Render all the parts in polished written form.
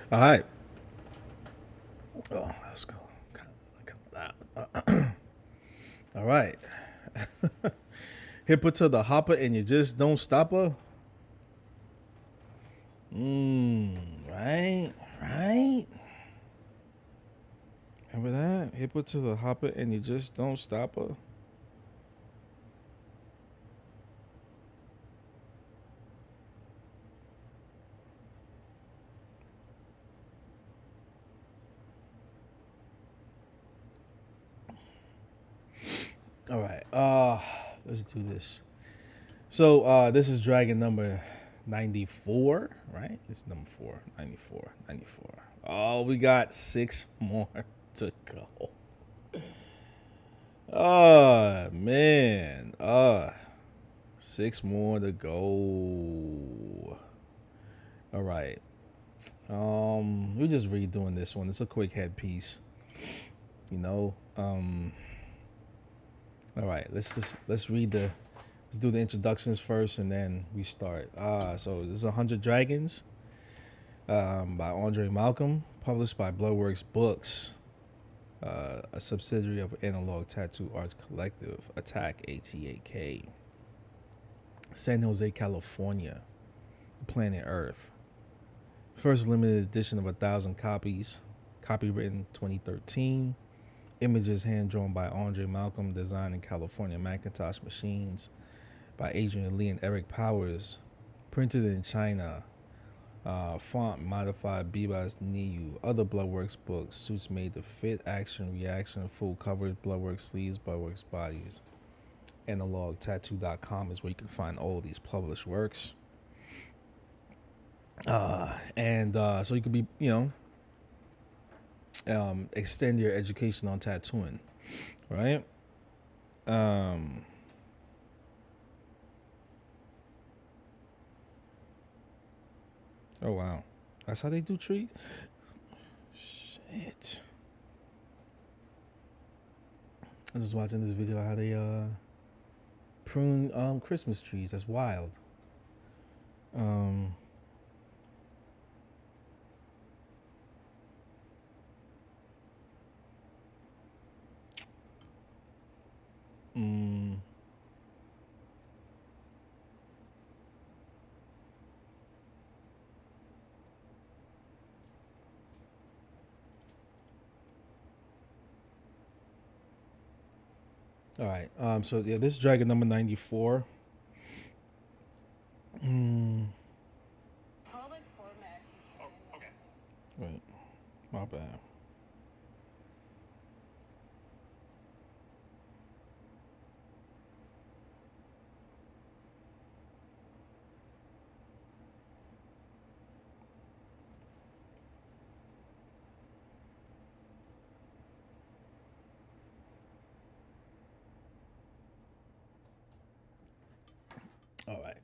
All right. Oh, let's go. All right. Hip her to the hopper and you just don't stop her. Right. Right. Remember that? Hip her to the hopper and you just don't stop her. All right. Let's do this. So this is dragon number 94, right? It's number 4, 94, 94. Oh, we got 6 more to go. Oh man. 6 more to go. All right. We're just redoing this one. It's a quick headpiece. You know. All right, let's do the introductions first and then we start. So this is 100 Dragons by Andre Malcolm, published by Bloodworks Books, a subsidiary of Analog Tattoo Arts Collective, ATAK, ATAK. San Jose, California, planet Earth. First limited edition of 1,000 copies, copywritten 2013. Images hand-drawn by Andre Malcolm, designed in California Macintosh machines by Adrian Lee and Eric Powers. Printed in China. Font modified BEBAS NEUE. Other Bloodworks books. Suits made to fit, action, reaction, full coverage, Bloodworks sleeves, Bloodworks bodies. AnalogTattoo.com is where you can find all of these published works. So you could be, extend your education on tattooing, right? Oh wow, that's how they do trees. Shit. I was just watching this video how they prune Christmas trees. That's wild. All right. So yeah, this is dragon number 94. Right. My bad. All right.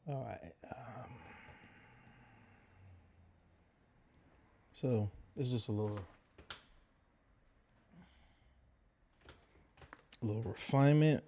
All right. So it's just a little refinement.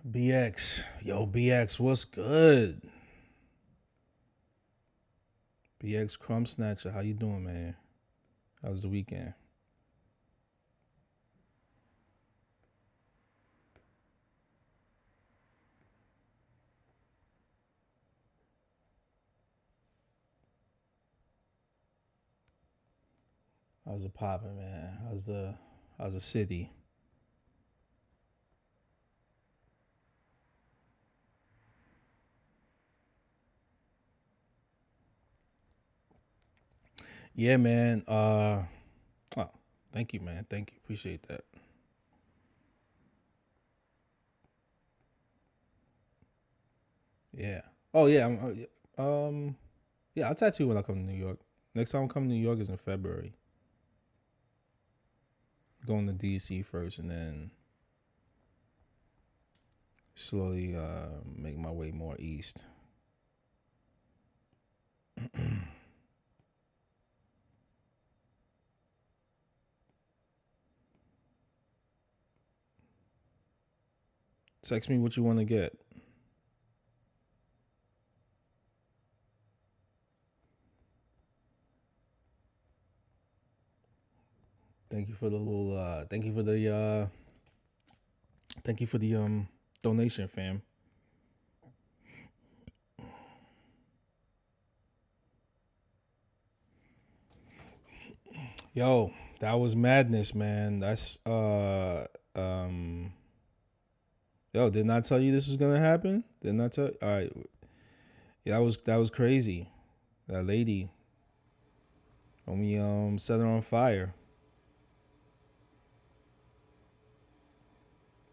BX, yo, BX, what's good? BX Crumb Snatcher, how you doing, man? How was the weekend? How's it popping, man? How's the city? Yeah, man. Oh, thank you, man. Thank you. Appreciate that. Yeah. Oh yeah. Yeah. I'll tattoo when I come to New York. Next time I come to New York is in February. Going to DC first, and then slowly make my way more east. Text me what you want to get. Thank you for the little. Thank you for the. Thank you for the donation, fam. Yo, that was madness, man. That's Yo, didn't I tell you this was gonna happen? Didn't I tell? All right, yeah, that was crazy. That lady, when we set her on fire,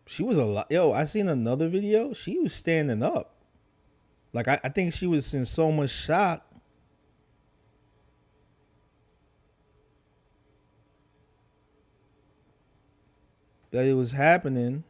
she was a lot. Yo, I seen another video. She was standing up. Like I think she was in so much shock that it was happening.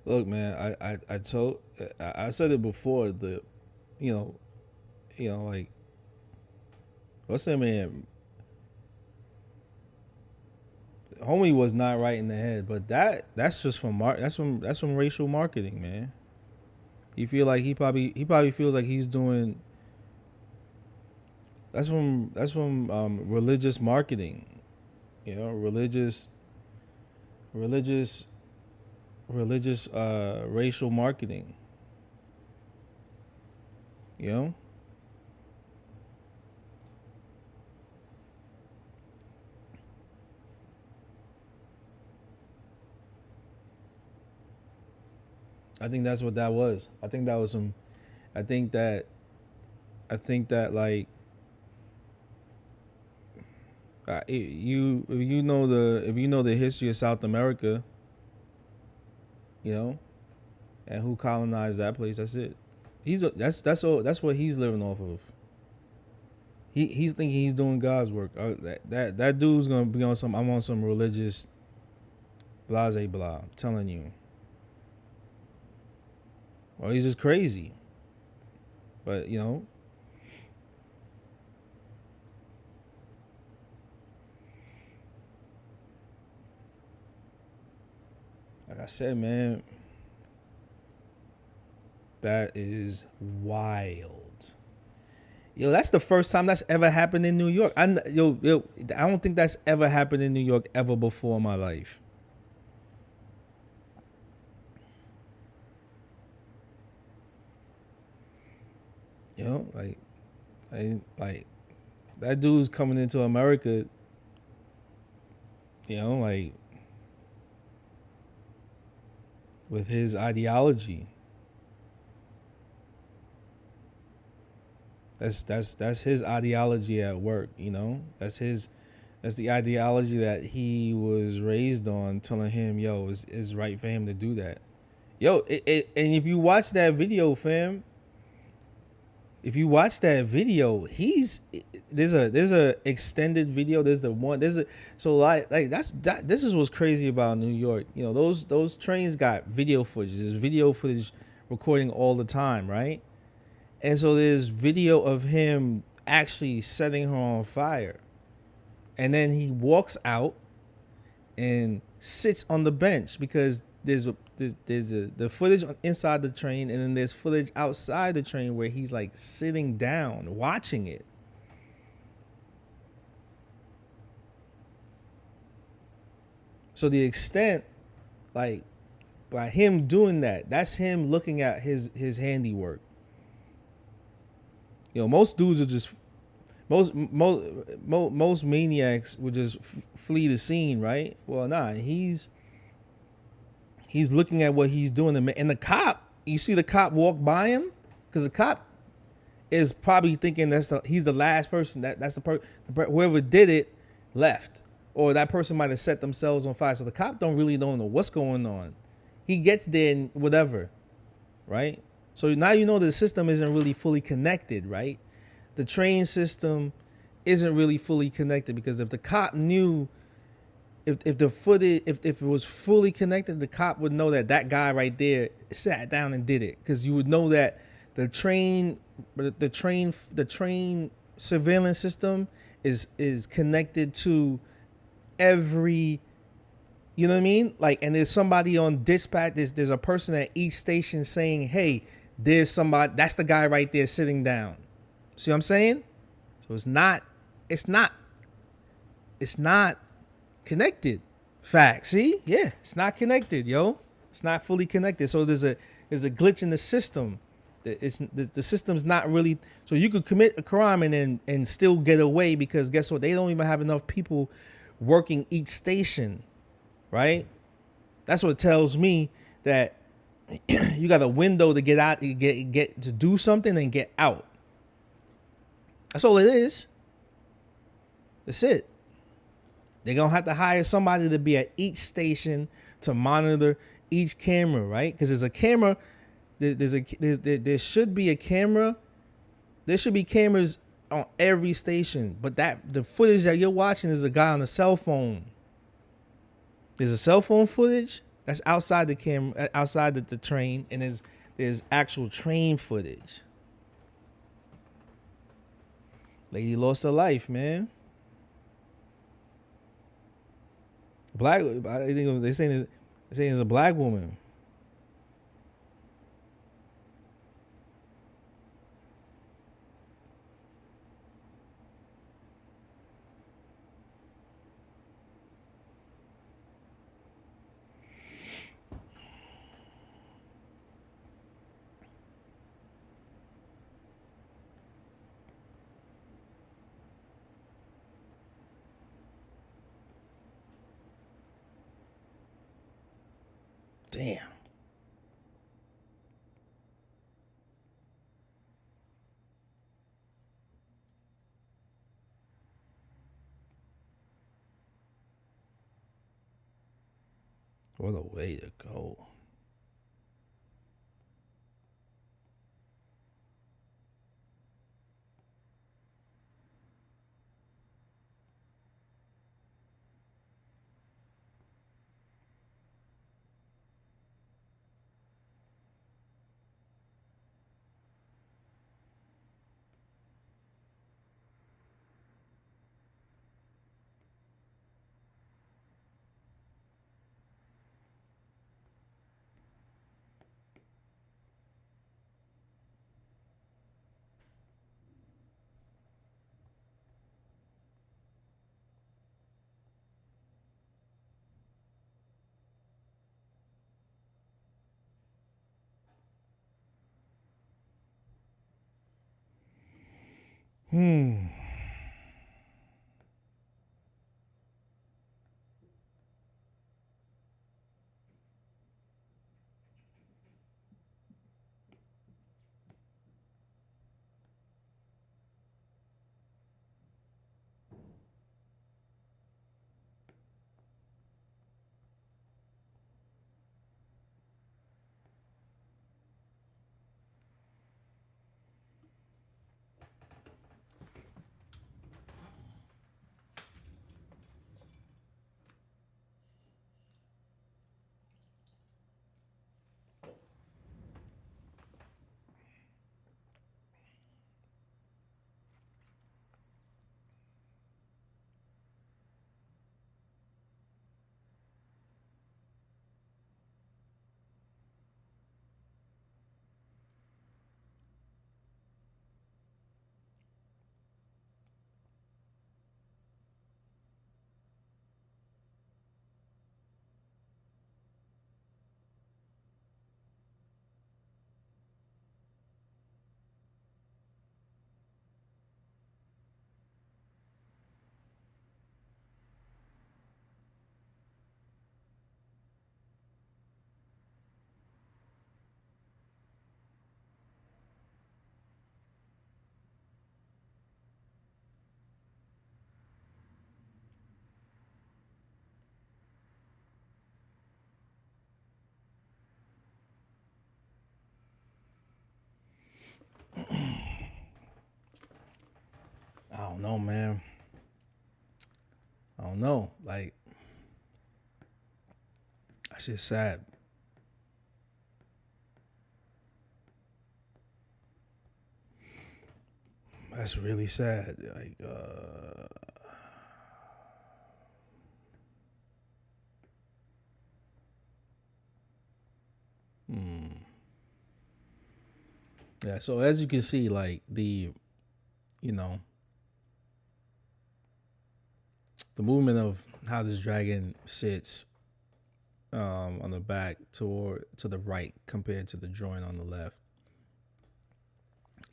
Look, man, I said it before. You know, you know, like what's that man? Homie was not right in the head, but that's just from that's from racial marketing, man. He feel like he probably feels like he's doing. That's from religious marketing, you know, religious racial marketing, you know. I think that's what that was. I think that was some. I think that. I think that like. If you know the history of South America, you know, and who colonized that place, that's it. That's what he's living off of. He's thinking he's doing God's work. That dude's gonna be on some. I'm on some religious. Blase blah. I'm telling you. Well, he's just crazy. But you know. Like I said, man, that is wild. Yo, that's the first time that's ever happened in New York. I don't think that's ever happened in New York ever before in my life. You know, like that dude's coming into America. You know, like with his ideology. That's his ideology at work, you know? That's the ideology that he was raised on, telling him, yo, it's right for him to do that. Yo, and if you watch that video, fam, there's a extended video. This is what's crazy about New York. You know, those trains got video footage. There's video footage recording all the time, right? And so there's video of him actually setting her on fire. And then he walks out and sits on the bench because there's the footage inside the train, and then there's footage outside the train where he's like sitting down watching it. So the extent, like, by him doing that, that's him looking at his handiwork. You know, most dudes are just most maniacs would just flee the scene, right? Well, nah, he's looking at what he's doing, and the cop. You see the cop walk by him because the cop is probably thinking he's the last person that's whoever did it left, or that person might have set themselves on fire. So the cop don't know what's going on. He gets there and whatever, right? So now you know the system isn't really fully connected, right? The train system isn't really fully connected, because if the cop knew, if it was fully connected, the cop would know that guy right there sat down and did it, because you would know that the train surveillance system is connected to every. You know what I mean? Like, and there's somebody on dispatch. There's a person at each station saying, "Hey, there's somebody. That's the guy right there sitting down." See what I'm saying? So it's not connected. Fact. See? Yeah, it's not connected, yo. It's not fully connected. So there's a glitch in the system. The system's not really. So you could commit a crime and still get away, because guess what? They don't even have enough people working each station. Right? That's what tells me that you got a window to get out, get to do something and get out. That's all it is. That's it. They're gonna have to hire somebody to be at each station to monitor each camera, right? Because there's a camera. There should be a camera. There should be cameras on every station, but the footage that you're watching is a guy on a cell phone. There's a cell phone footage that's outside the camera, outside the train, and there's actual train footage. Lady lost her life, man. Black. I think it was. They saying it's a black woman. Damn. What a way to go. I don't know, man. I don't know. Like, that shit's sad. That's really sad. Like, yeah. So as you can see, like you know, the movement of how this dragon sits on the back to the right compared to the joint on the left.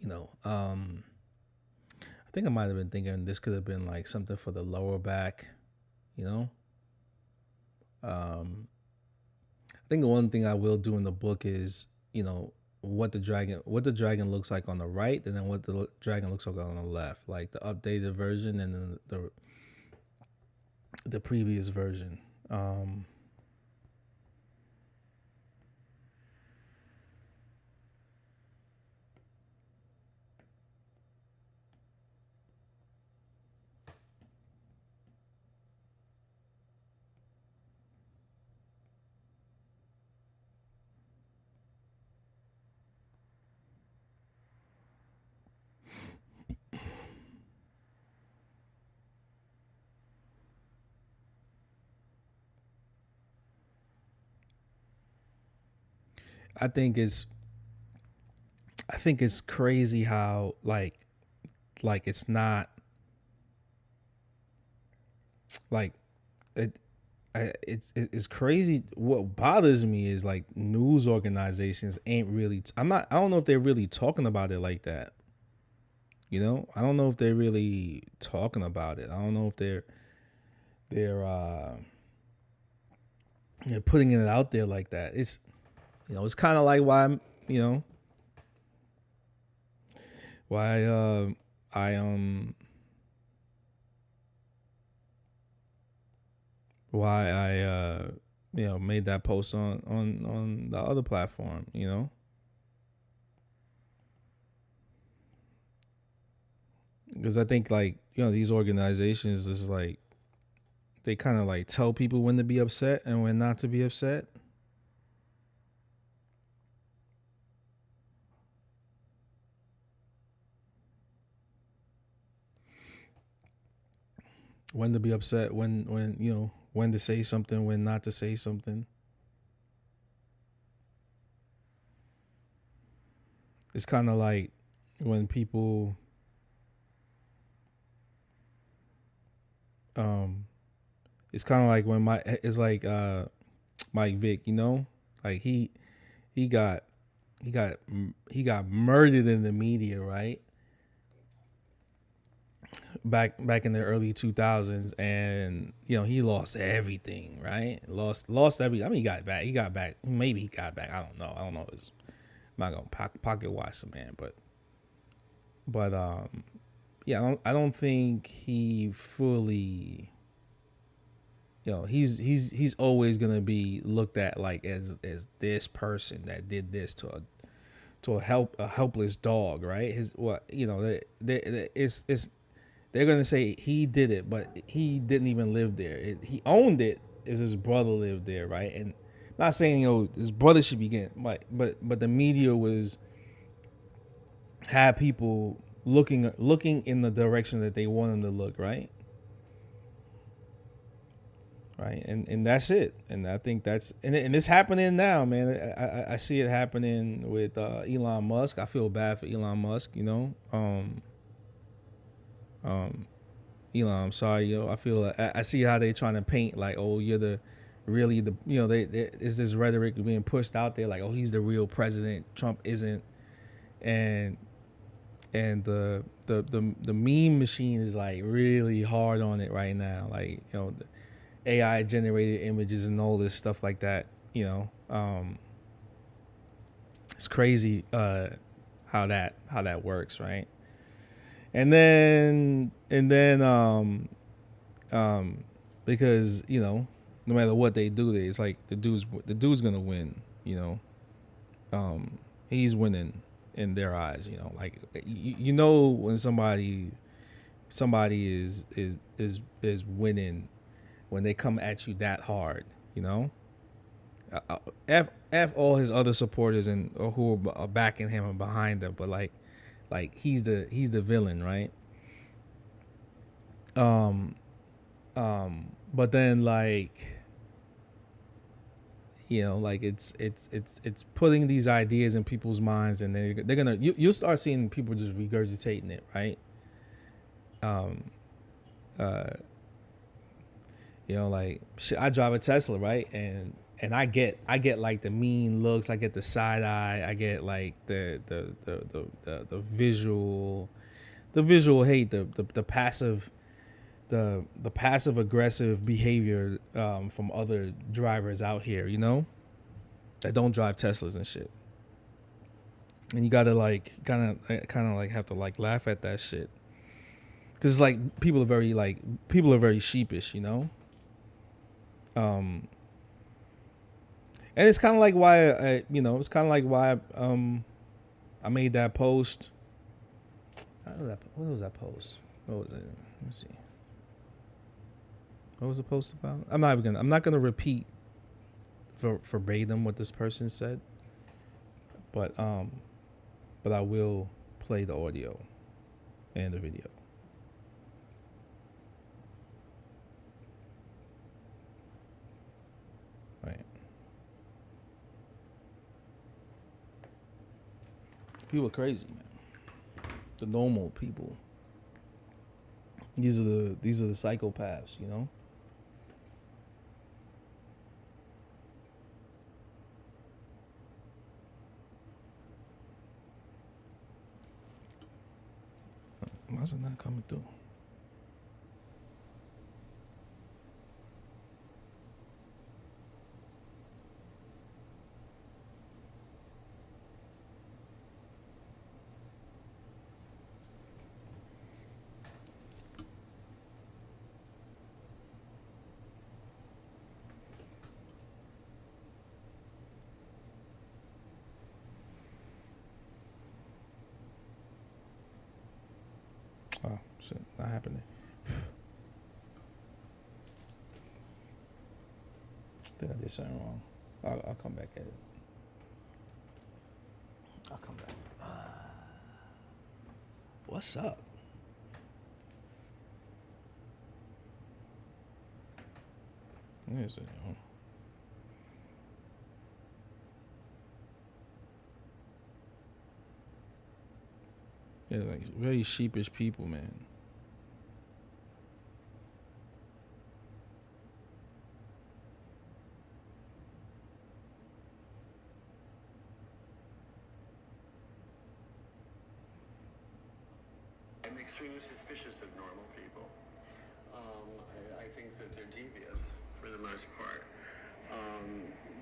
I think I might have been thinking this could have been like something for the lower back. I think the one thing I will do in the book is, what the dragon looks like on the right, and then what the dragon looks like on the left, like the updated version and then the previous version. I think it's crazy how it's not like it. It's crazy. What bothers me is like news organizations ain't really. I don't know if they're really talking about it like that. You know, I don't know if they're really talking about it. I don't know if they're putting it out there like that. It's it's kind of like why you know why I why I made that post on the other platform, because I think like these organizations is like they kind of like tell people when to be upset and when not to be upset. When to be upset, when to say something, when not to say something. It's kind of like when people it's kind of like when Mike Vick, like he got murdered in the media, right? Back in the early 2000s, and he lost everything, right? Lost everything. I mean, he got back, maybe he got back. I don't know. I'm not gonna pocket watch the man, but yeah, I don't think he fully, he's always gonna be looked at like as this person that did this to a helpless dog, right? They're gonna say he did it, but he didn't even live there. He owned it as his brother lived there, right? And not saying his brother should be getting, but the media had people looking in the direction that they want them to look, right? Right, and that's it. And I think that's and it's happening now, man. I see it happening with Elon Musk. I feel bad for Elon Musk, Elon, I'm sorry, I feel I see how they trying to paint like, oh, you're the is this rhetoric being pushed out there like, oh, he's the real president, Trump isn't, and the meme machine is like really hard on it right now, like the AI generated images and all this stuff like that, it's crazy how that works, right? And then because no matter what they do, it's like the dude's gonna win, he's winning in their eyes, like when somebody is winning when they come at you that hard, F all his other supporters and or who are backing him and behind him, but like he's the villain, right? But then like like it's putting these ideas in people's minds, and they're gonna you'll start seeing people just regurgitating it, right? Like shit, I drive a Tesla, right? And I get like the mean looks, I get the side eye, I get like the visual hate, the passive aggressive behavior from other drivers out here, that don't drive Teslas and shit. And you gotta like kind of like have to like laugh at that shit, because it's like people are very sheepish, and it's kind of like why I made that post. What was that post? What was it? Let me see. What was the post about? I'm not gonna repeat verbatim what this person said, but I will play the audio and the video. Right. People are crazy, man. The normal people. These are the psychopaths, you know? Why is it not coming through? Oh, shit, not happening. I think I did something wrong. I'll come back at it. I'll come back. What's up? Where is it? Yeah, like very sheepish people, man. I'm extremely suspicious of normal people. I think that they're devious for the most part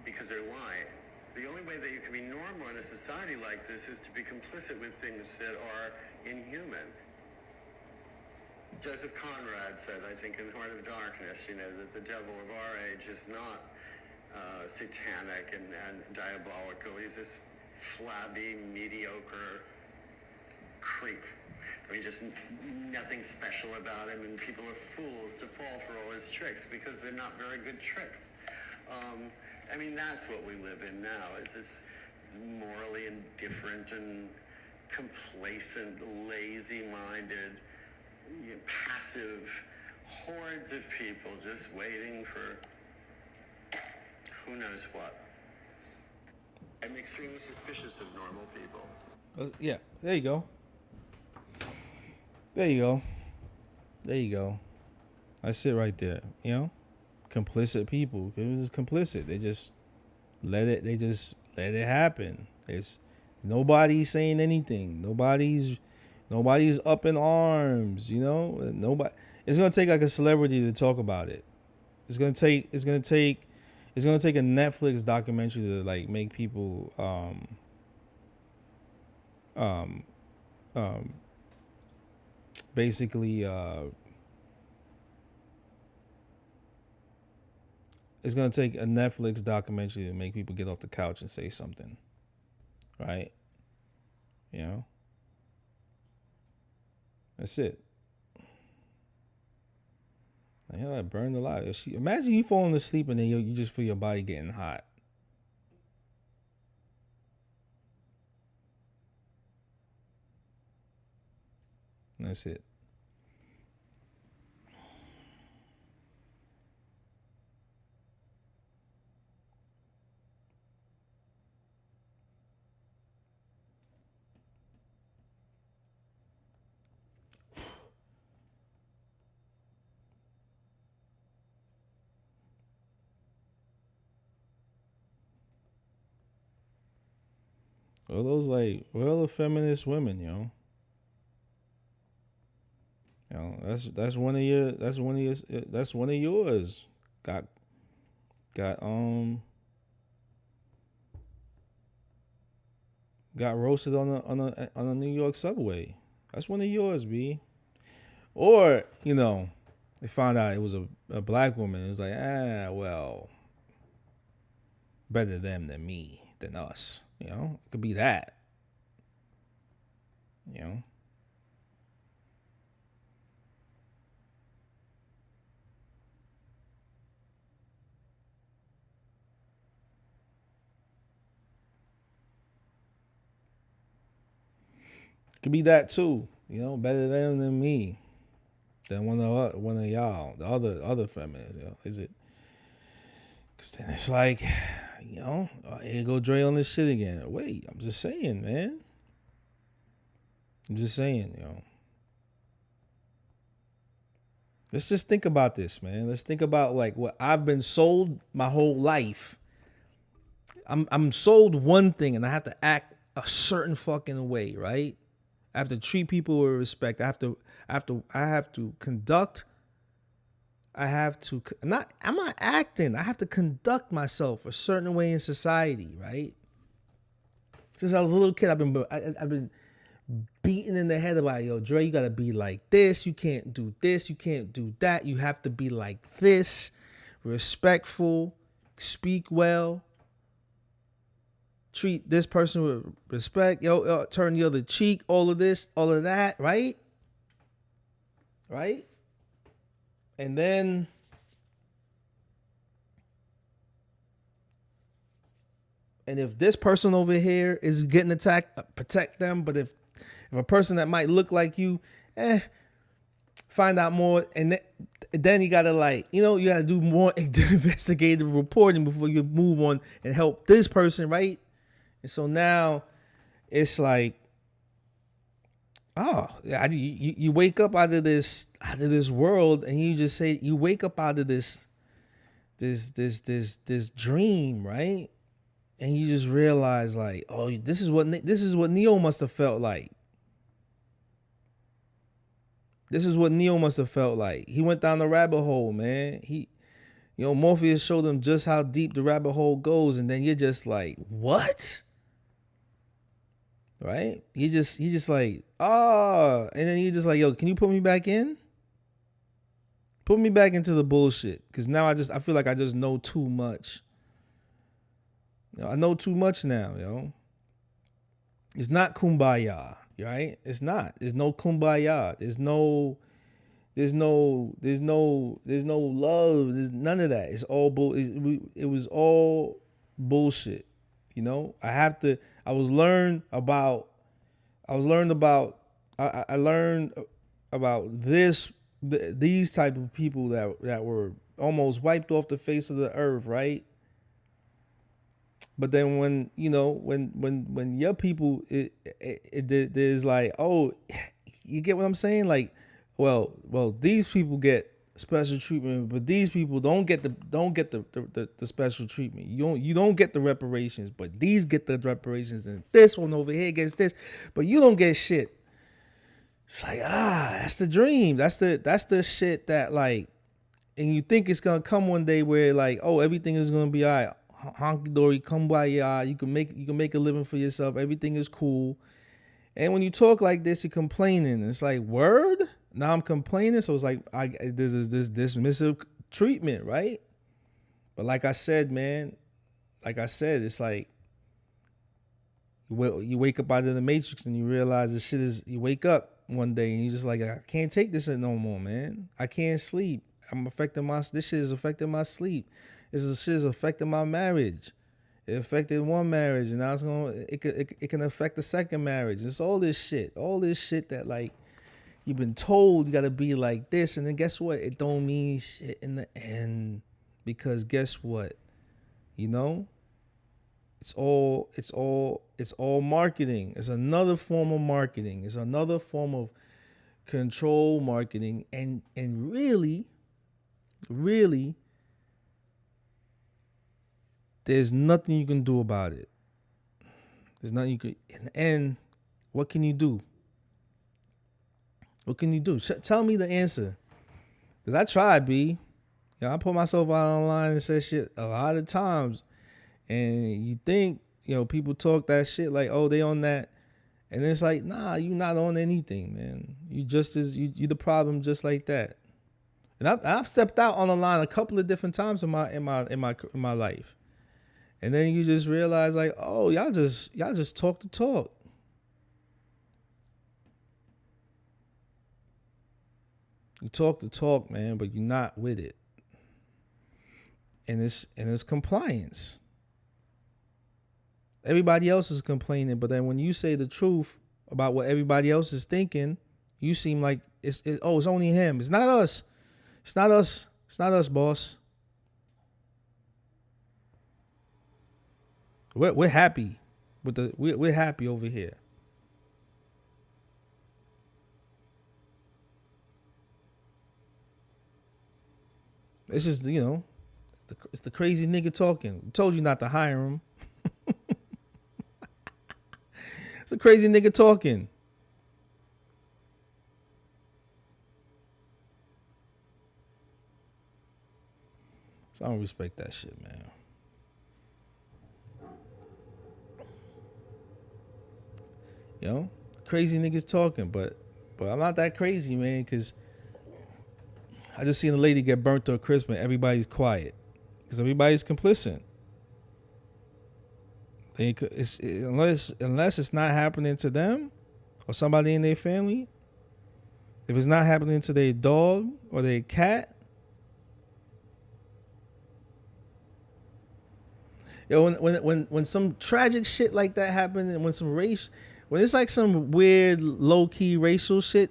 because they're lying. The only way that you can be normal in a society like this is to be complicit with things that are inhuman. Joseph Conrad said, I think, in Heart of Darkness, that the devil of our age is not satanic and diabolical. He's this flabby, mediocre creep. I mean, just nothing special about him, and people are fools to fall for all his tricks because they're not very good tricks. I mean, that's what we live in now, is this morally indifferent and complacent, lazy-minded, passive hordes of people just waiting for who knows what. I'm extremely suspicious of normal people. Yeah, there you go. There you go. There you go. That's it right there. You know, complicit people. It was just complicit. They just let it. They just let it happen. It's nobody's saying anything. Nobody's up in arms. You know, nobody. It's gonna take like a celebrity to talk about it. It's gonna take a Netflix documentary to like make people basically it's gonna take a Netflix documentary to make people get off the couch and say something, right? You know, that's it. Like, hell, I burned alive. Imagine you falling asleep and then you just feel your body getting hot. That's it. Well, those like, well, the feminist women, you know. You know, that's one of yours. Got got roasted on a New York subway. That's one of yours, B. Or, you know, they found out it was a black woman. It was like, well, better them than me, than us. You know, it could be that. You know. It could be that too. You know, better them than me. Than one of y'all, the other feminists. You know, is it? Because then it's like, you know, here go Dre on this shit again. Wait, I'm just saying, man. I'm just saying, Let's just think about this, man. Let's think about like what I've been sold my whole life. I'm sold one thing and I have to act a certain fucking way, right? I have to treat people with respect. I have to conduct. I'm not acting. I have to conduct myself a certain way in society, right? Since I was a little kid, I've been beaten in the head about, yo, Dre, you gotta be like this. You can't do this. You can't do that. You have to be like this, respectful, speak well, treat this person with respect. Yo, turn the other cheek. All of this, all of that, right? Right? And then if this person over here is getting attacked, protect them. But if a person that might look like you, find out more. And then you gotta you gotta do more investigative reporting before you move on and help this person, right? And so now it's like, you wake up out of this world, and you just say you wake up out of this dream, right? And you just realize like, oh, this is what NEUE must have felt like. This is what NEUE must have felt like. He went down the rabbit hole, man. Morpheus showed him just how deep the rabbit hole goes, and then you're just like, what? Right? You just like, and then you just like, yo, can you put me back in? Put me back into the bullshit, because now I feel like I just know too much. I know too much now, yo. It's not kumbaya, right? It's not. There's no kumbaya. There's no love. There's none of that. It's all it was all bullshit. I learned about these type of people that were almost wiped off the face of the earth, right? But then when your people, there's like, oh, you get what I'm saying? Like, well, these people get special treatment, but these people don't get the special treatment. You don't get the reparations, but these get the reparations, and this one over here gets this, but you don't get shit. It's like, that's the dream. That's the shit that like, and you think it's gonna come one day where like, oh, everything is gonna be all right. Honky dory, kumbaya, you can make a living for yourself. Everything is cool. And when you talk like this, you're complaining. It's like, word? Now I'm complaining. So it's like, there's this dismissive treatment, right? But like I said, man, it's like, you wake up out of the matrix and you realize this shit is, you wake up one day and you're just like, I can't take this no more, man. I can't sleep. This shit is affecting my sleep. This shit is affecting my marriage. It affected one marriage, and now it can affect the second marriage. It's all this shit that like you've been told you gotta be like this, and then guess what? It don't mean shit in the end, because guess what? It's all marketing. It's another form of marketing. It's another form of control marketing, and really, there's nothing you can do about it. There's nothing you can. In the end, what can you do? What can you do? Tell me the answer. Because I tried, B. I put myself out online and said shit a lot of times. And you think, people talk that shit like, oh, they on that. And it's like, nah, you not on anything, man. You the problem just like that. And I've stepped out on the line a couple of different times in my life. And then you just realize like, oh, y'all just talk the talk. You talk the talk, man, but you're not with it. And it's compliance. Everybody else is complaining, but then when you say the truth about what everybody else is thinking, you seem like it's only him. It's not us. It's not us. It's not us, boss. We're happy we're happy over here. It's just, you know, it's the crazy nigga talking. I told you not to hire him. It's a crazy nigga talking. So I don't respect that shit, man. You know, crazy niggas talking, but I'm not that crazy, man, because I just seen a lady get burnt to a crisp and everybody's quiet because everybody's complicit. Unless it's not happening to them or somebody in their family, if it's not happening to their dog or their cat, yo, when some tragic shit like that happens, and when it's like some weird low key racial shit,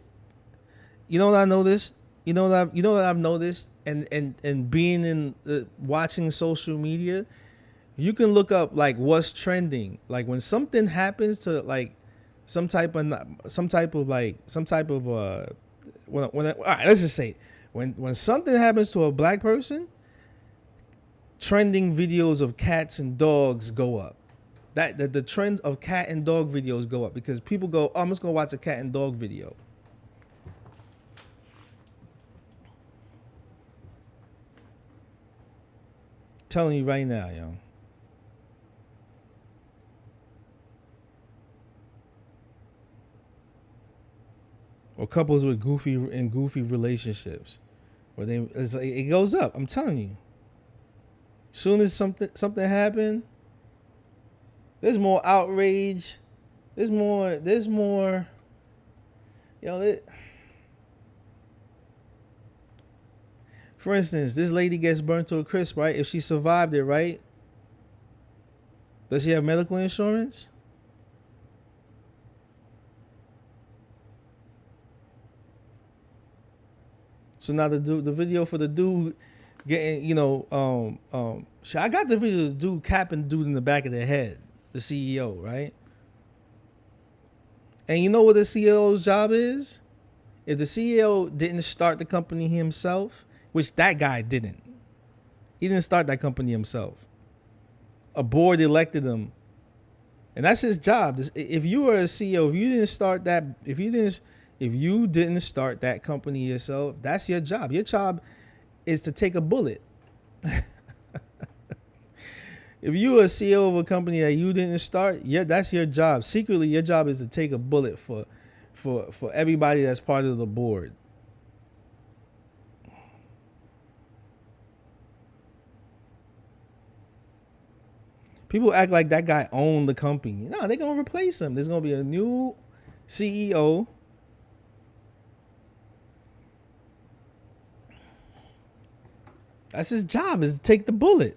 you know what I noticed? You know what I've noticed, and being in watching social media, you can look up like what's trending. Like when something happens to like some type of all right, let's just say when something happens to a black person, trending videos of cats and dogs go up. That the trend of cat and dog videos go up because people go, oh, I'm just gonna watch a cat and dog video. Telling you right now, yo. Or couples with goofy relationships, where it goes up. I'm telling you. Soon as something happened, there's more outrage. There's more. You know. For instance, this lady gets burnt to a crisp, right? If she survived it, right? Does she have medical insurance? So now the video for the dude getting, you know, I got the video of the dude capping the dude in the back of the head, the CEO, right? And you know what the CEO's job is? If the CEO didn't start the company himself, which that guy didn't. He didn't start that company himself. A board elected him. And that's his job. If you were a CEO, if you didn't start that company yourself, that's your job. Your job is to take a bullet. If you were a CEO of a company that you didn't start, that's your job. Secretly, your job is to take a bullet for everybody that's part of the board. People act like that guy owned the company. No, they're going to replace him. There's going to be a new CEO. That's his job, is to take the bullet.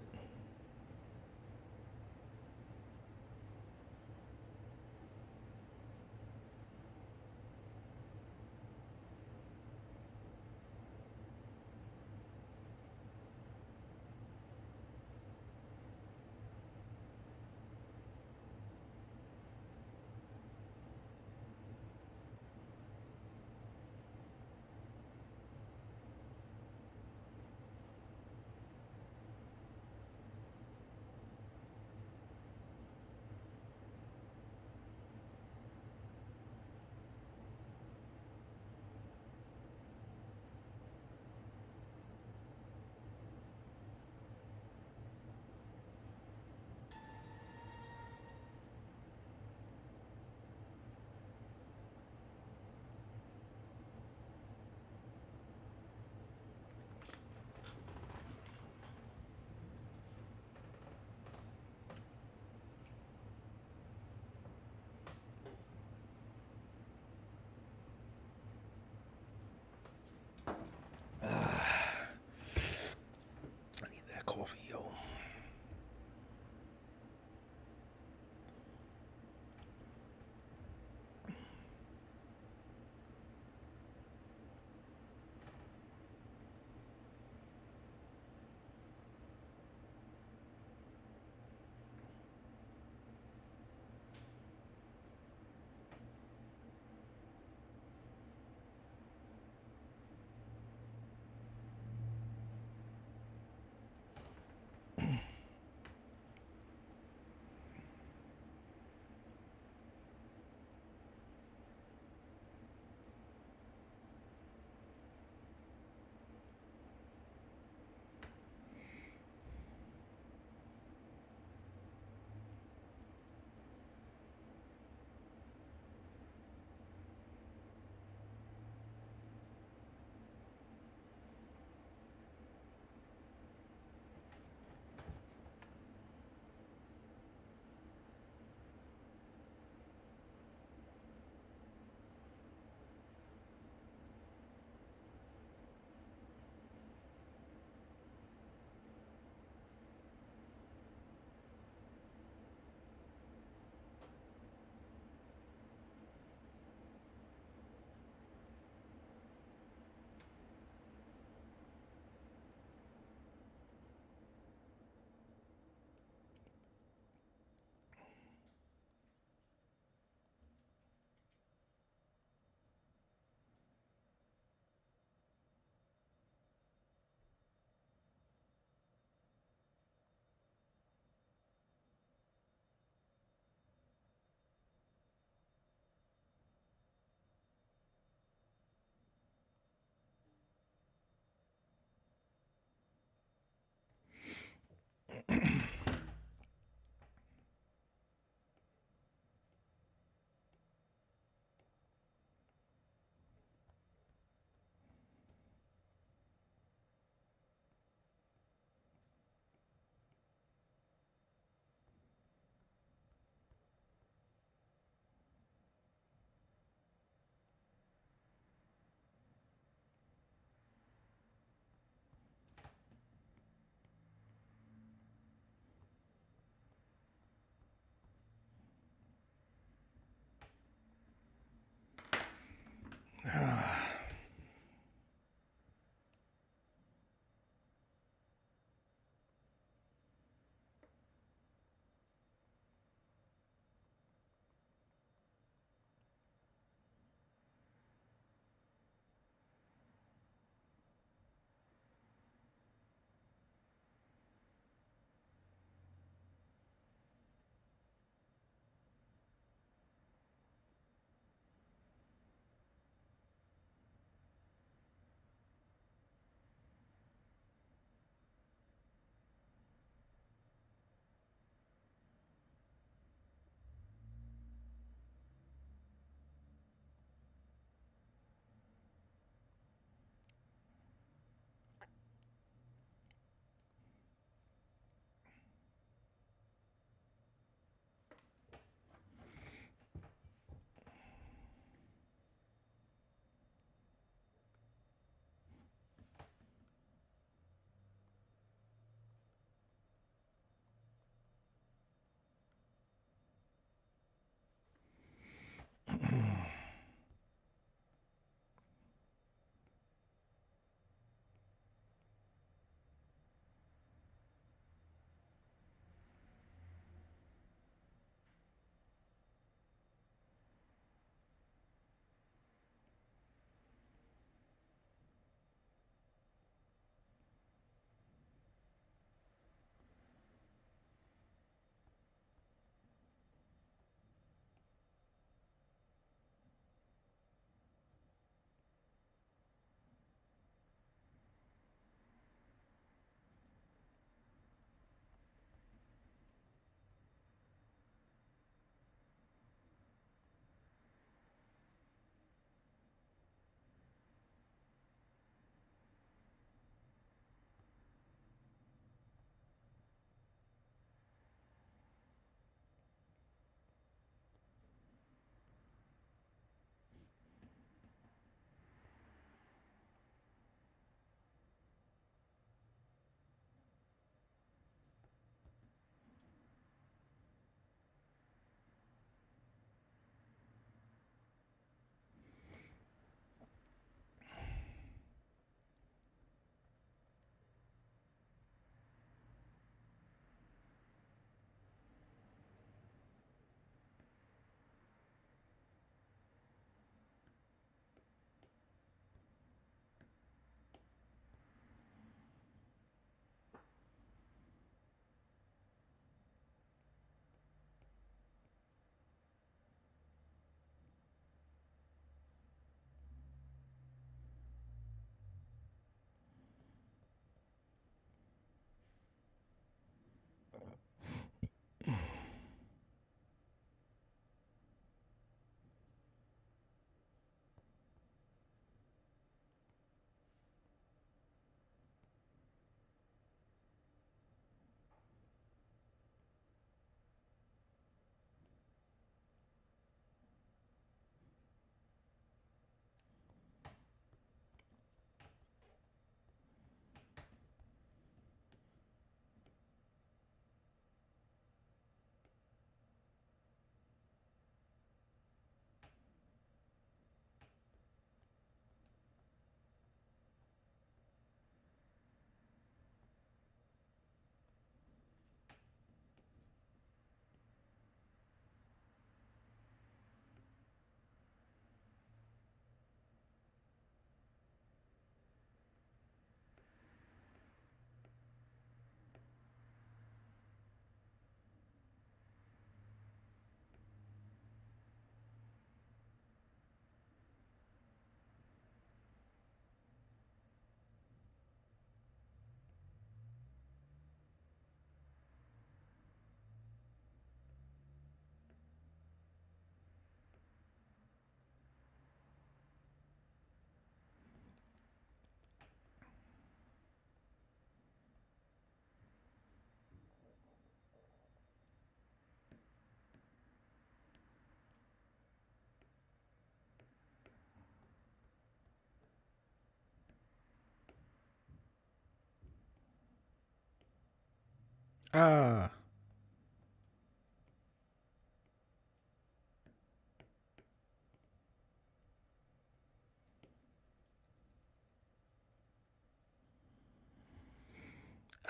Ah.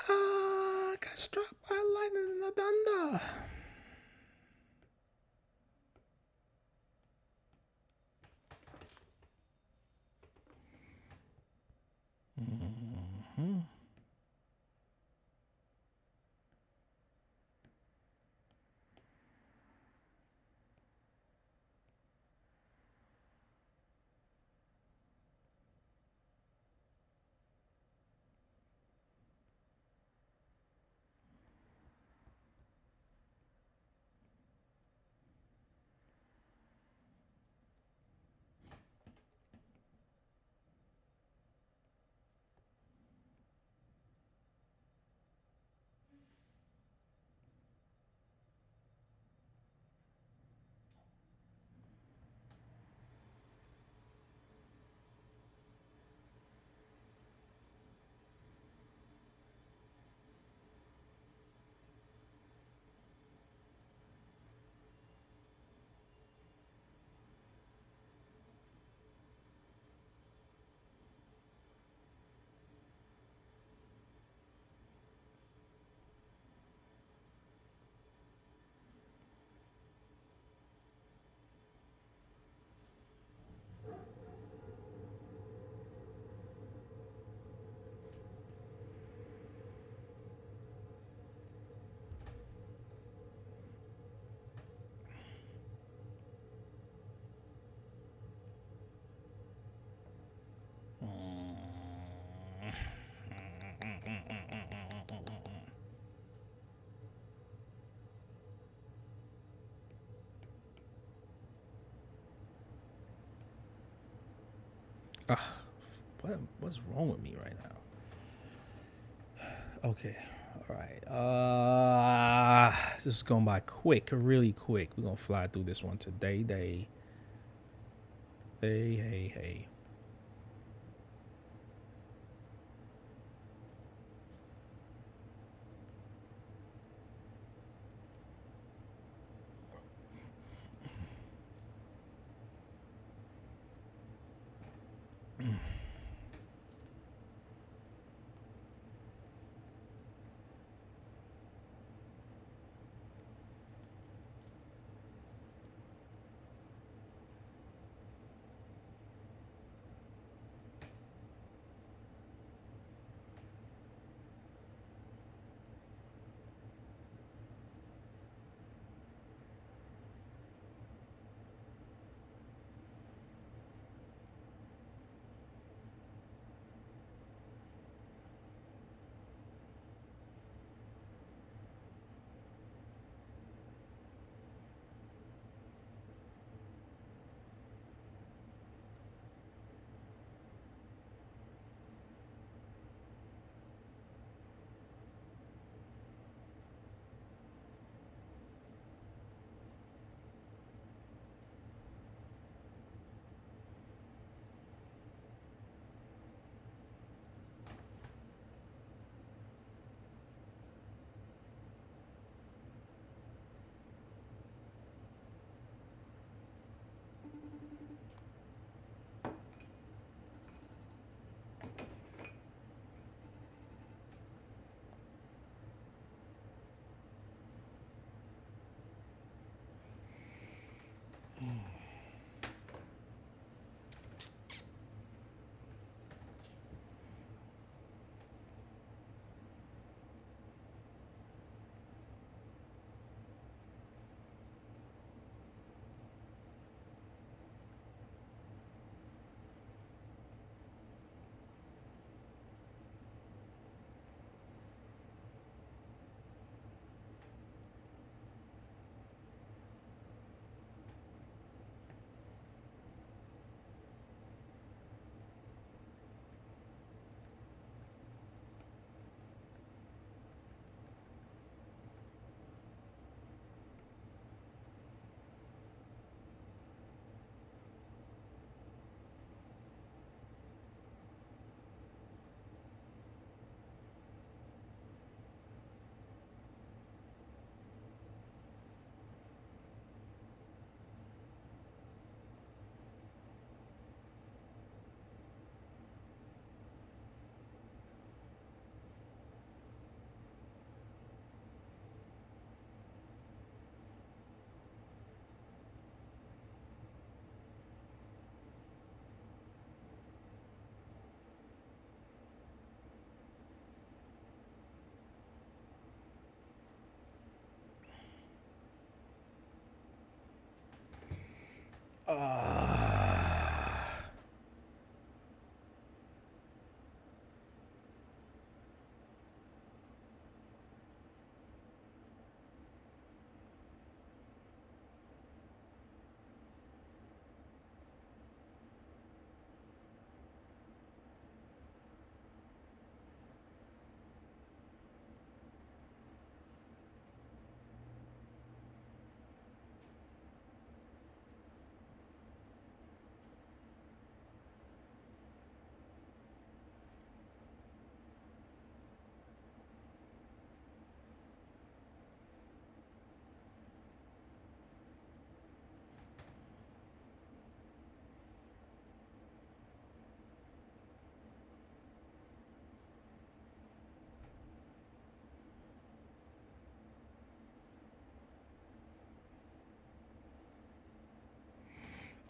Ah, got struck by lightning in the thunder. Mm-hmm. Ah, what's wrong with me right now? Okay, all right. This is going by quick, really quick. We're gonna fly through this one today. Hey.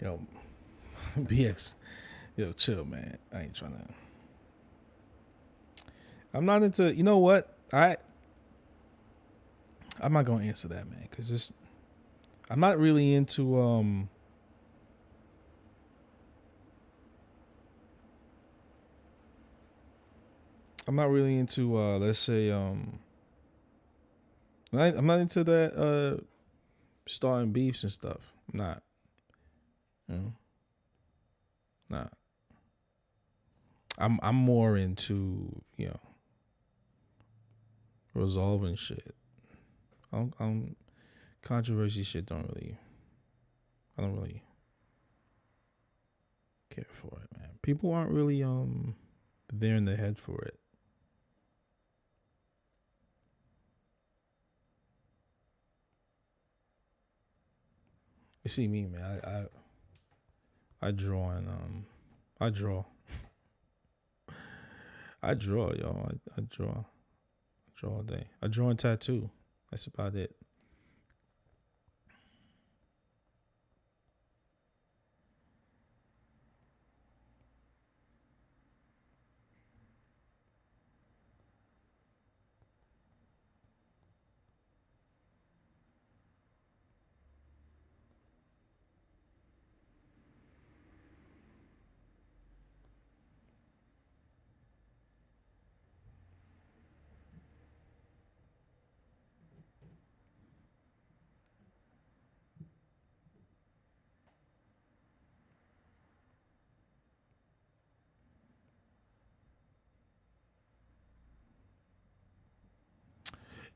Yo, BX, yo, chill, man. I ain't trying to. I'm not into. You know what? I'm not gonna answer that, man, because it's. I'm not really into. I'm not really into. Let's say. I'm not into that. Starting beefs and stuff. I'm not. You know. Nah. I'm more into, resolving shit. Controversy shit I don't really care for it, man. People aren't really there in the head for it. You see me, man. I draw and I draw. I draw, y'all. I draw all day. I draw and tattoo. That's about it.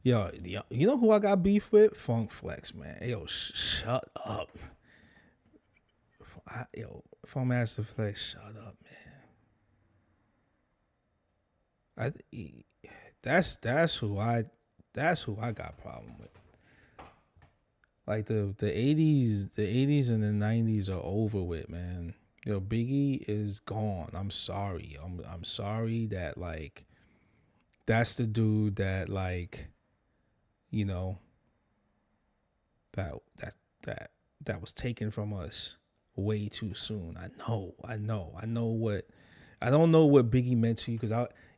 Yo, you know who I got beef with? Funk Flex, man. Yo, shut up. Funk Master Flex, shut up, man. That's who I got problem with. Like the 80s and the 90s are over with, man. Yo, Biggie is gone. I'm sorry. I'm sorry that, like, that's the dude that, like, that was taken from us way too soon. I know what. I don't know what Biggie meant to you, because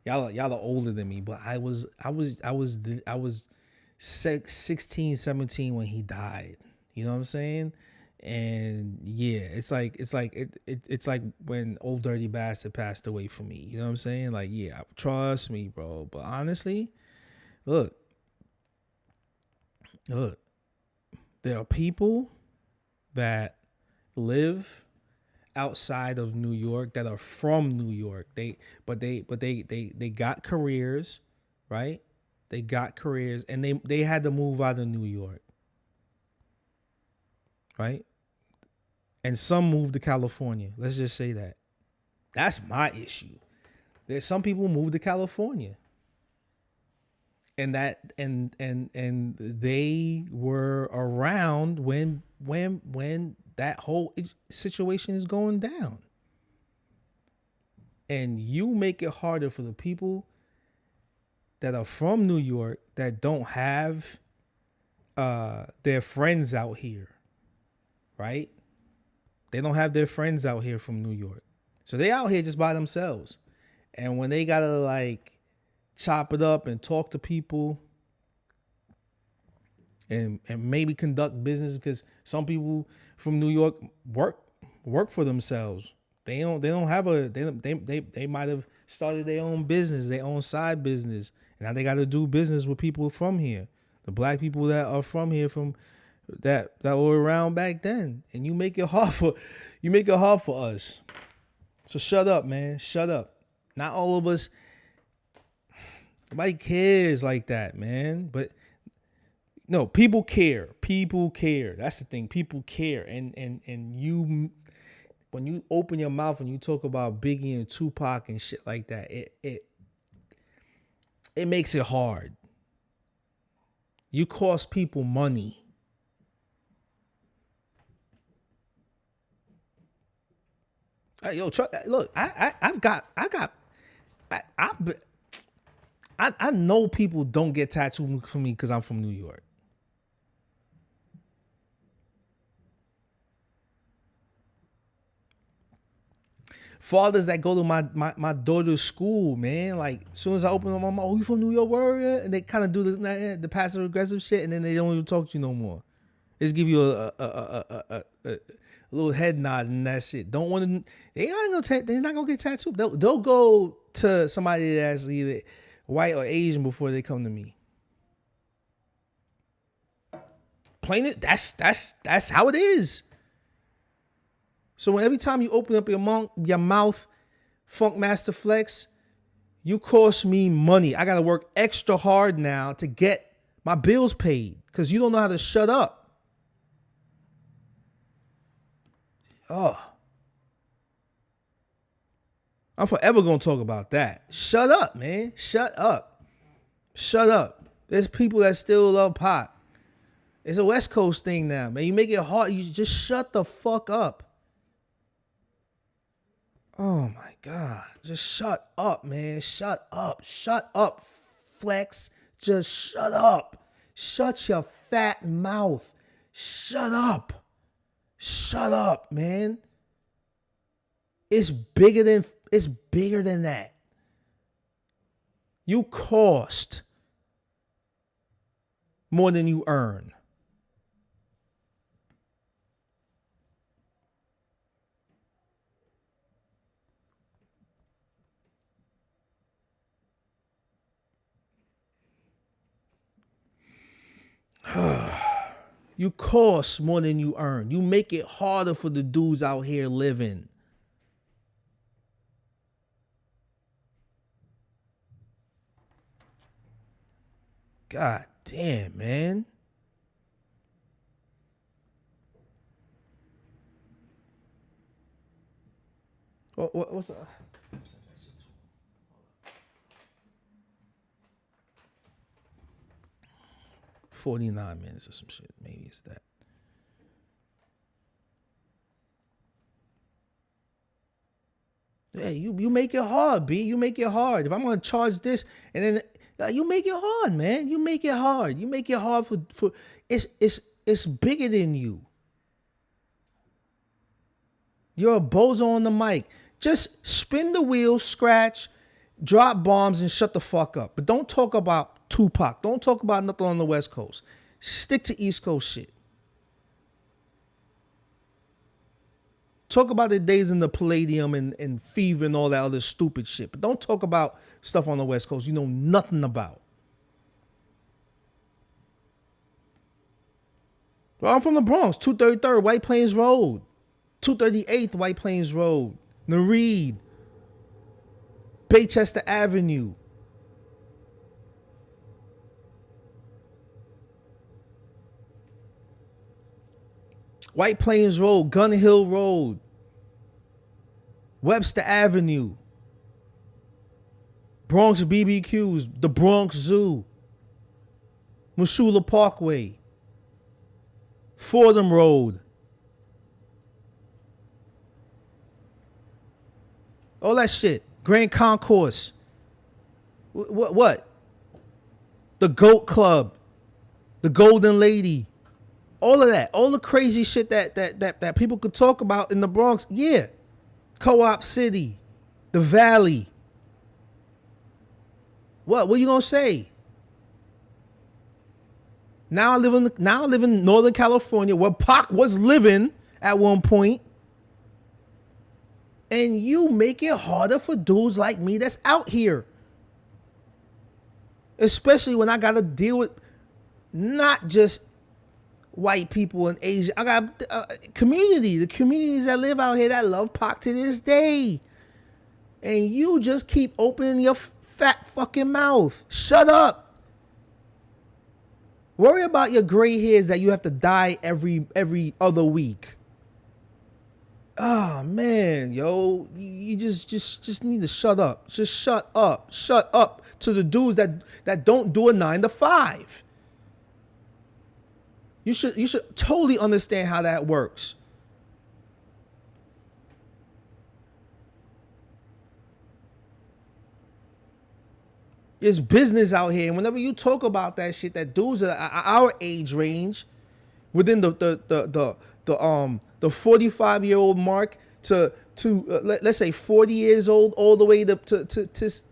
y'all are older than me, but I was 16, 17 when he died. You know what I'm saying? And yeah, it's like when Old Dirty Bastard passed away from me. You know what I'm saying? Like, yeah, trust me, bro. But honestly, look, there are people that live outside of New York that are from New York. They got careers, right? They got careers, and they had to move out of New York, right? And some moved to California. Let's just say that. That's my issue. There's some people moved to California. And they were around when that whole situation is going down. And you make it harder for the people that are from New York that don't have their friends out here, right? They don't have their friends out here from New York. So they out here just by themselves. And when they gotta, like, chop it up and talk to people and maybe conduct business, because some people from New York work for themselves. They don't have they might have started their own business, their own side business, and now they got to do business with people from here, the black people that are from here, from that were around back then, and you make it hard for us. So shut up, man. Shut up. Not all of us. Nobody cares like that, man. But no, people care. People care. That's the thing. People care. And you, when you open your mouth and you talk about Biggie and Tupac and shit like that, it makes it hard. You cost people money. Yo, look, I know people don't get tattooed for me because I'm from New York. Fathers that go to my daughter's school, man, like as soon as I open up my mouth, oh, you from New York, word? And they kind of do the passive aggressive shit, and then they don't even talk to you no more. They just give you a little head nod and that's it. Don't want to. They're not gonna get tattooed. They'll go to somebody that's either white or Asian before they come to me. Plain it. That's how it is. So every time you open up your mouth, Funk Master Flex, you cost me money. I gotta work extra hard now to get my bills paid because you don't know how to shut up. Oh, I'm forever gonna talk about that. Shut up, man. Shut up. Shut up. There's people that still love pop. It's a West Coast thing now, man. You make it hard. You just shut the fuck up. Oh my God. Just shut up, man. Shut up. Shut up, Flex. Just shut up. Shut your fat mouth. Shut up. Shut up, man. It's bigger than that. You cost more than you earn. You cost more than you earn. You make it harder for the dudes out here living. God damn, man. What's that? 49 minutes or some shit. Maybe it's that. Yeah, you make it hard, B. You make it hard. If I'm gonna charge this, and then you make it hard, man. You make it hard. You make it hard for it's bigger than you. You're a bozo on the mic. Just spin the wheel, scratch, drop bombs, and shut the fuck up. But don't talk about Tupac. Don't talk about nothing on the West Coast. Stick to East Coast shit. Talk about the days in the Palladium and Fever and all that other stupid shit. But don't talk about stuff on the West Coast you know nothing about. Well, I'm from the Bronx, 233rd White Plains Road, 238th White Plains Road, Nereid, Baychester Avenue. White Plains Road, Gun Hill Road, Webster Avenue, Bronx BBQs, the Bronx Zoo, Meshulah Parkway, Fordham Road. All that shit. Grand Concourse. What? The Goat Club, the Golden Lady. All of that, all the crazy shit that people could talk about in the Bronx. Yeah. Co-op City, the Valley. What are you gonna say? Now I live in Northern California where Pac was living at one point. And you make it harder for dudes like me that's out here. Especially when I got to deal with not just white people and Asian. I got the communities that live out here that love Pac to this day. And you just keep opening your fat fucking mouth. Shut up. Worry about your gray hairs that you have to dye every other week. Oh man, yo, you just need to shut up. Just shut up. Shut up to the dudes that don't do a 9 to 5. You should totally understand how that works. There's business out here, and whenever you talk about that shit, that dudes are our age range, within the 45-year-old mark to let's say 40 years old, all the way to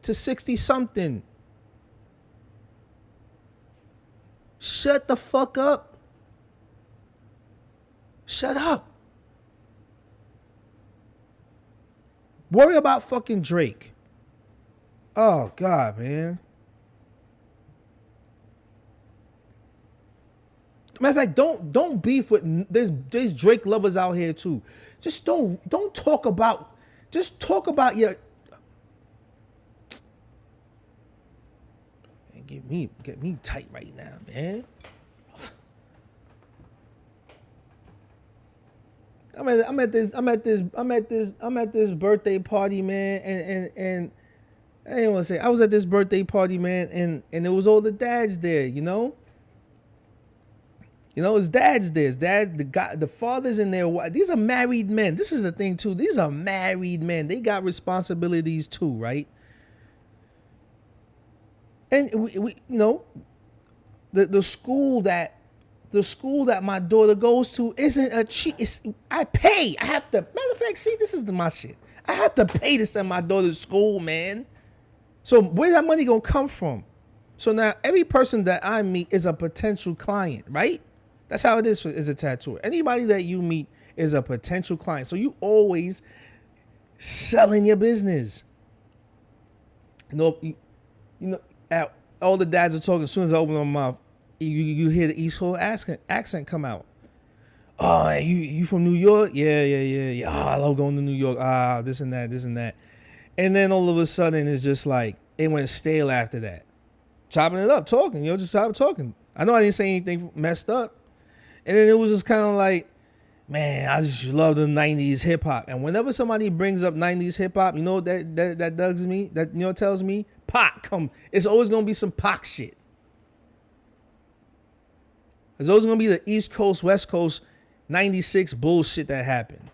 60 something. Shut the fuck up. Shut up. Worry about fucking Drake. Oh God, man. Matter of fact, don't beef with there's Drake lovers out here too. Just don't talk about. Just talk about your. Get me tight right now, man. I'm at this birthday party, man, and I didn't want to say I was at this birthday party, man, and it was all the dads there, you know. You know, his dad's there. His dad, the father's in there. These are married men. This is the thing too. These are married men. They got responsibilities too, right? And we you know, the school that my daughter goes to isn't a cheap. I pay. I have to. Matter of fact, see, this is my shit. I have to pay to send my daughter to school, man. So where's that money gonna come from? So now every person that I meet is a potential client, right? That's how it is as a tattooer. Anybody that you meet is a potential client. So you always selling your business. You know, all the dads are talking. As soon as I open my mouth, you hear the East Coast accent come out. Oh, you from New York? Yeah. Oh, I love going to New York. This and that. And then all of a sudden, it's just like, it went stale after that. Chopping it up, talking, just stop talking. I know I didn't say anything messed up. And then it was just kind of like, man, I just love the 90s hip hop. And whenever somebody brings up 90s hip hop, you know what that does me? That, you know, tells me? Pac, come. It's always going to be some Pac shit. There's always going to be the East Coast, West Coast, 96 bullshit that happened.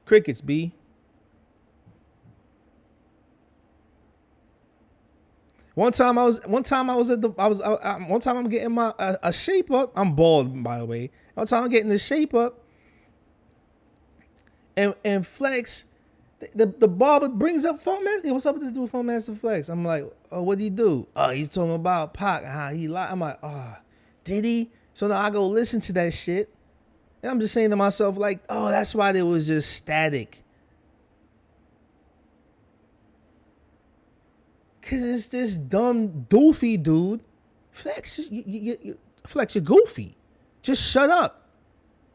Crickets, B. One time I'm getting my a shape up. I'm bald, by the way. One time I'm getting the shape up, and Flex, the barber brings up Funk Master. Hey, what's up with this dude, Funk Master Flex? I'm like, oh, what'd he do? Oh, he's talking about Pac, how he lied. I'm like, oh, did he? So now I go listen to that shit, and I'm just saying to myself, like, oh, that's why there was just static. Cause it's this dumb doofy dude. Flex, Flex, you're goofy. Just shut up.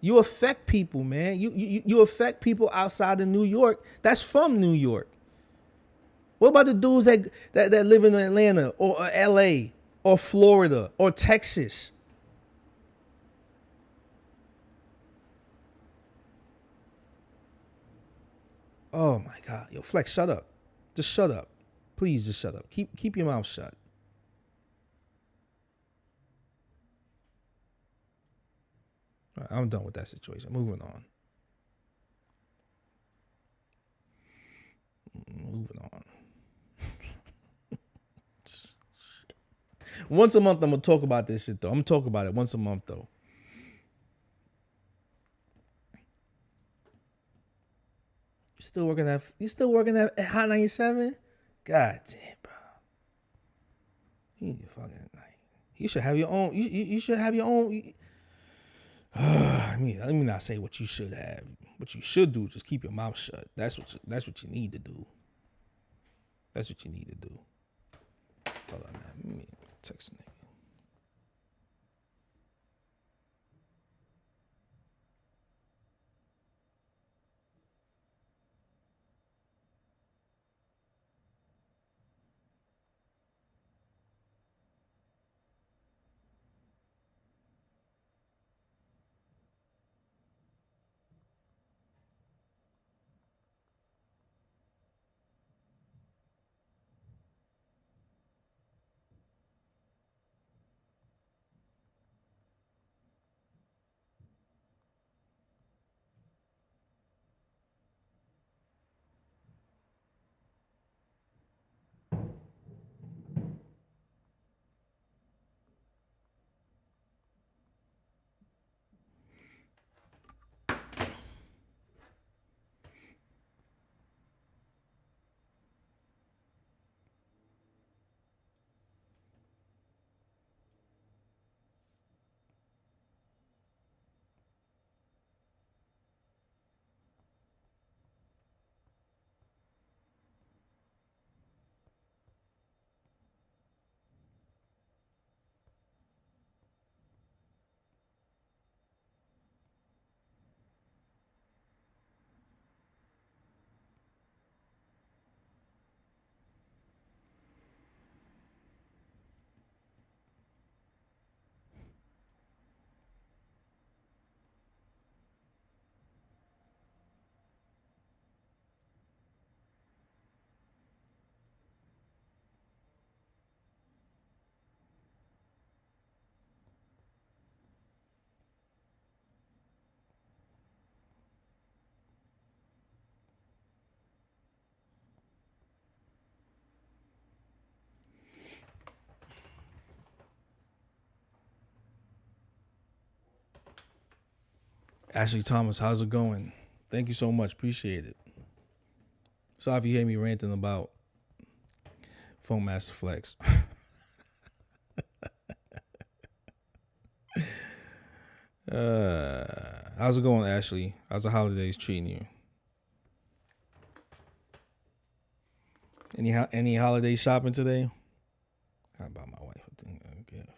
You affect people, man. You affect people outside of New York. That's from New York. What about the dudes that live in Atlanta or LA or Florida or Texas? Oh my God. Yo, Flex, shut up. Just shut up. Please just shut up. Keep your mouth shut. All right, I'm done with that situation. Moving on. Once a month, I'm gonna talk about this shit though. I'm gonna talk about it once a month though. You still working at Hot 97? God damn, bro. You need to fucking like. You should have your own. You should have your own. I mean, let me not say what you should have. What you should do, just keep your mouth shut. That's what you need to do. That's what you need to do. Hold on, man. Let me text a nigga. Ashley Thomas, how's it going? Thank you so much. Appreciate it. Sorry if you hear me ranting about Phone Master Flex. How's it going, Ashley? How's the holidays treating you? Any holiday shopping today? How about my wife? A gift.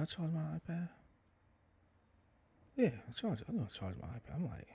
I charge my iPad? Yeah, I charge it. I know I charge my iPad. I'm like,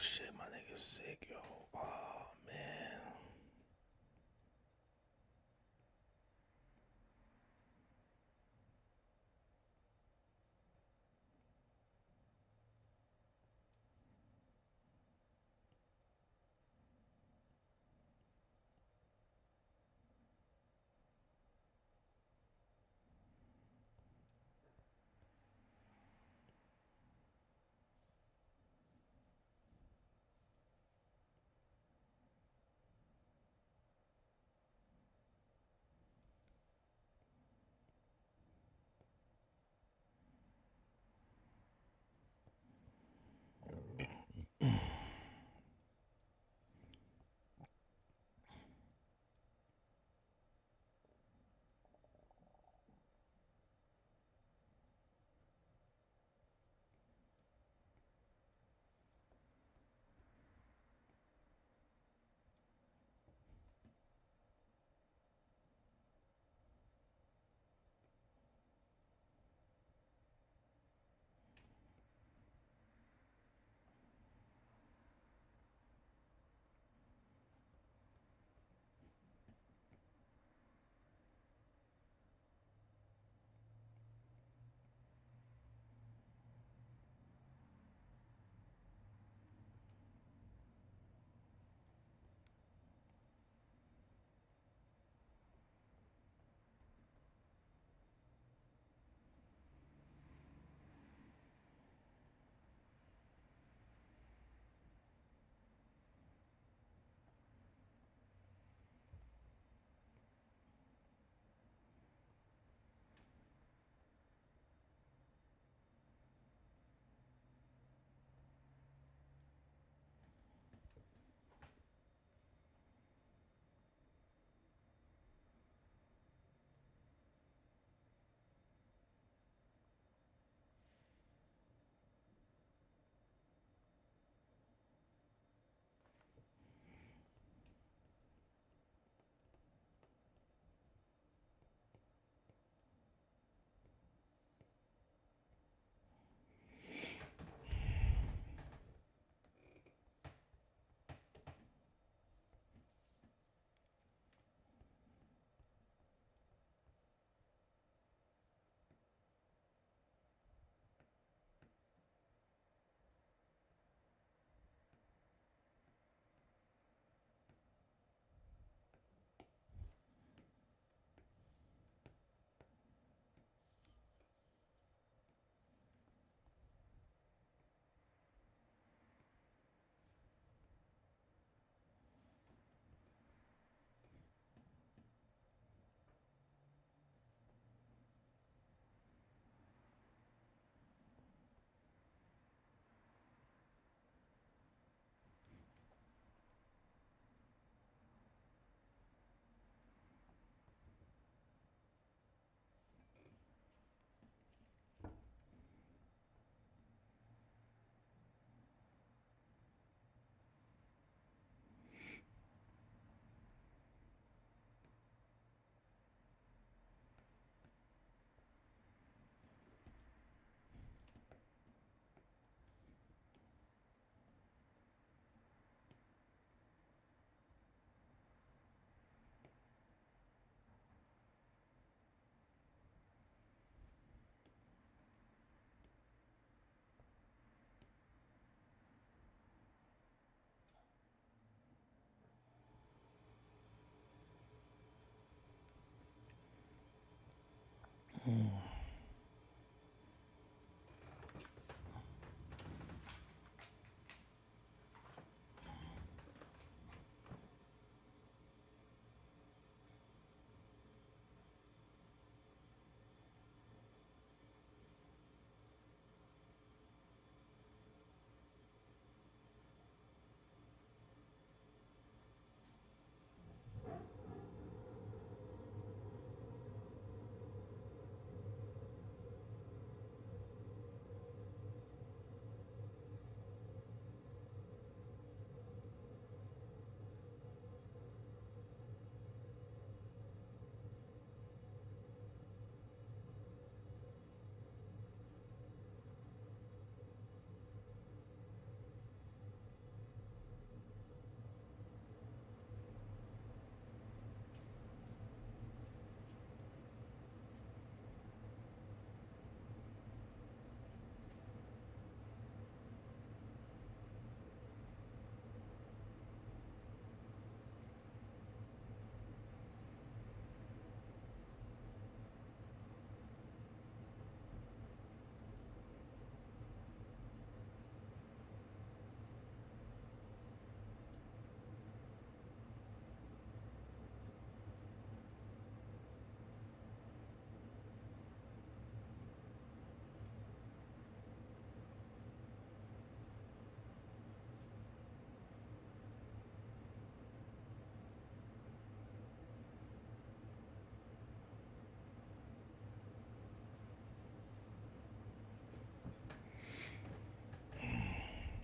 shit, my nigga's sick, yo. Oh man.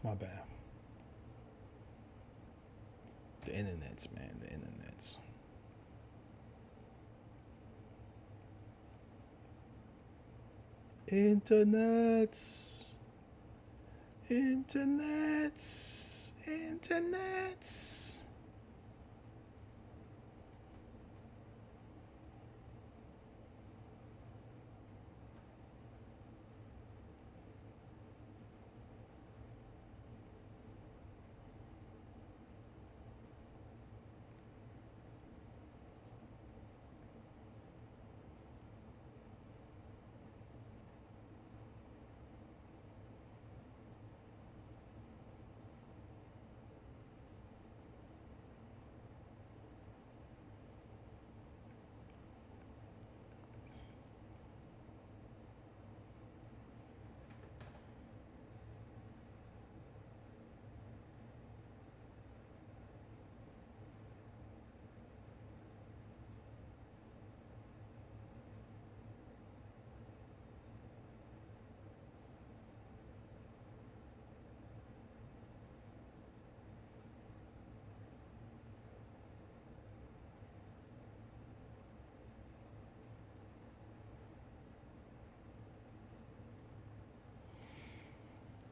My bad. The internets, man. The internets. Internets. Internets. Internets.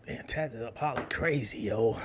Man, tatted up Holly crazy, yo.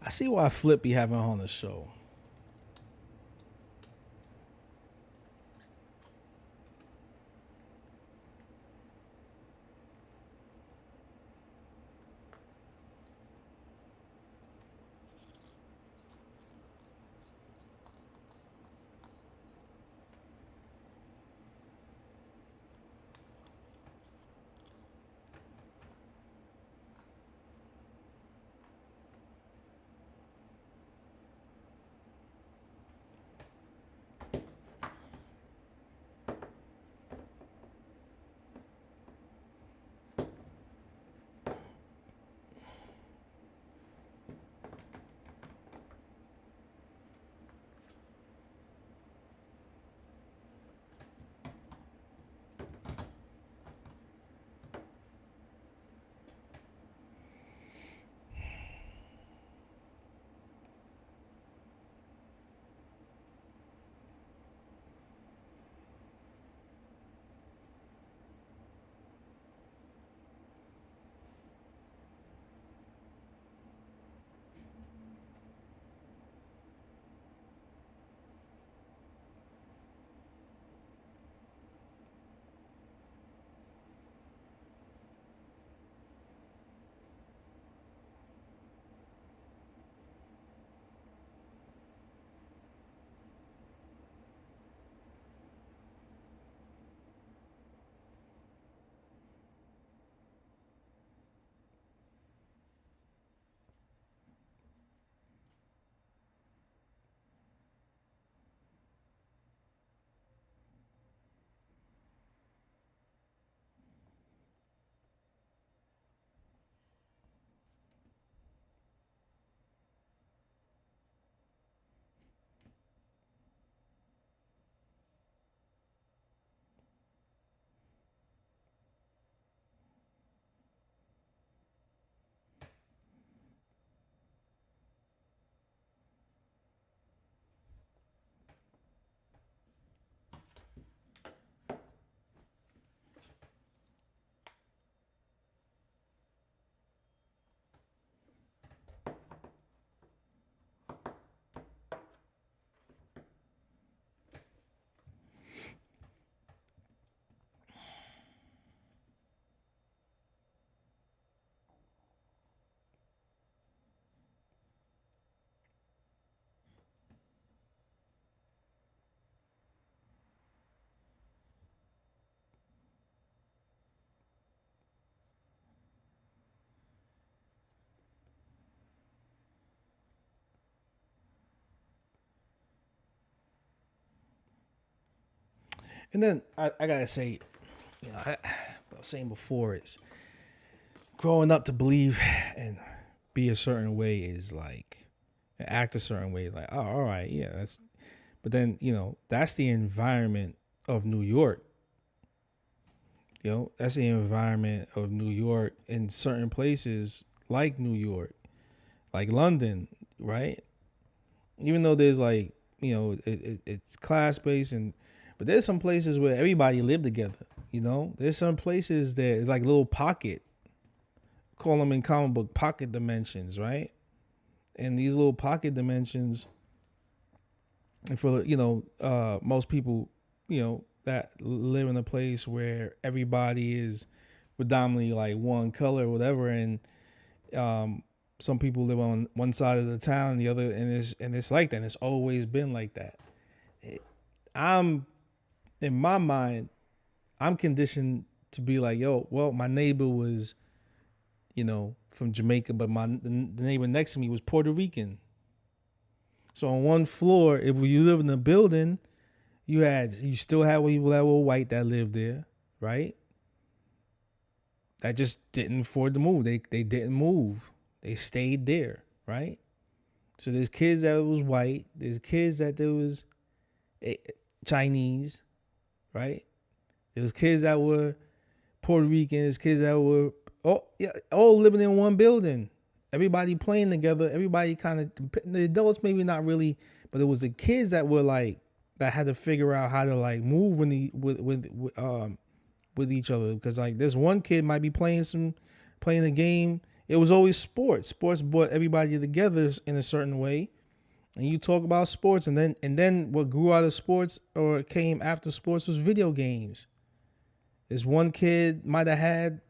I see why Flip be having her on the show. And then I gotta say, what I was saying before is growing up to believe and be a certain way is like, act a certain way. Like, oh, all right, yeah, that's. But then that's the environment of New York. That's the environment of New York in certain places like New York, like London, right? Even though there's like, it's class based but there's some places where everybody live together. There's some places that it's like little pocket, call them in comic book pocket dimensions, right? And these little pocket dimensions, and for most people, that live in a place where everybody is predominantly like one color or whatever, and some people live on one side of the town and the other, and it's like that. And it's always been like that. In my mind, I'm conditioned to be like, yo, well, my neighbor was, from Jamaica, but the neighbor next to me was Puerto Rican. So on one floor, if you live in a building, you still had people that were white that lived there, right? That just didn't afford to move. They didn't move. They stayed there, right? So there's kids that was white. There's kids that there was Chinese, right? There was kids that were Puerto Rican. There's kids that were all living in one building. Everybody playing together. Everybody kind of, the adults maybe not really, but it was the kids that were like, that had to figure out how to like move with each other. Because like this one kid might be playing a game. It was always sports. Sports brought everybody together in a certain way. And you talk about sports, and then what grew out of sports or came after sports was video games. This one kid might have had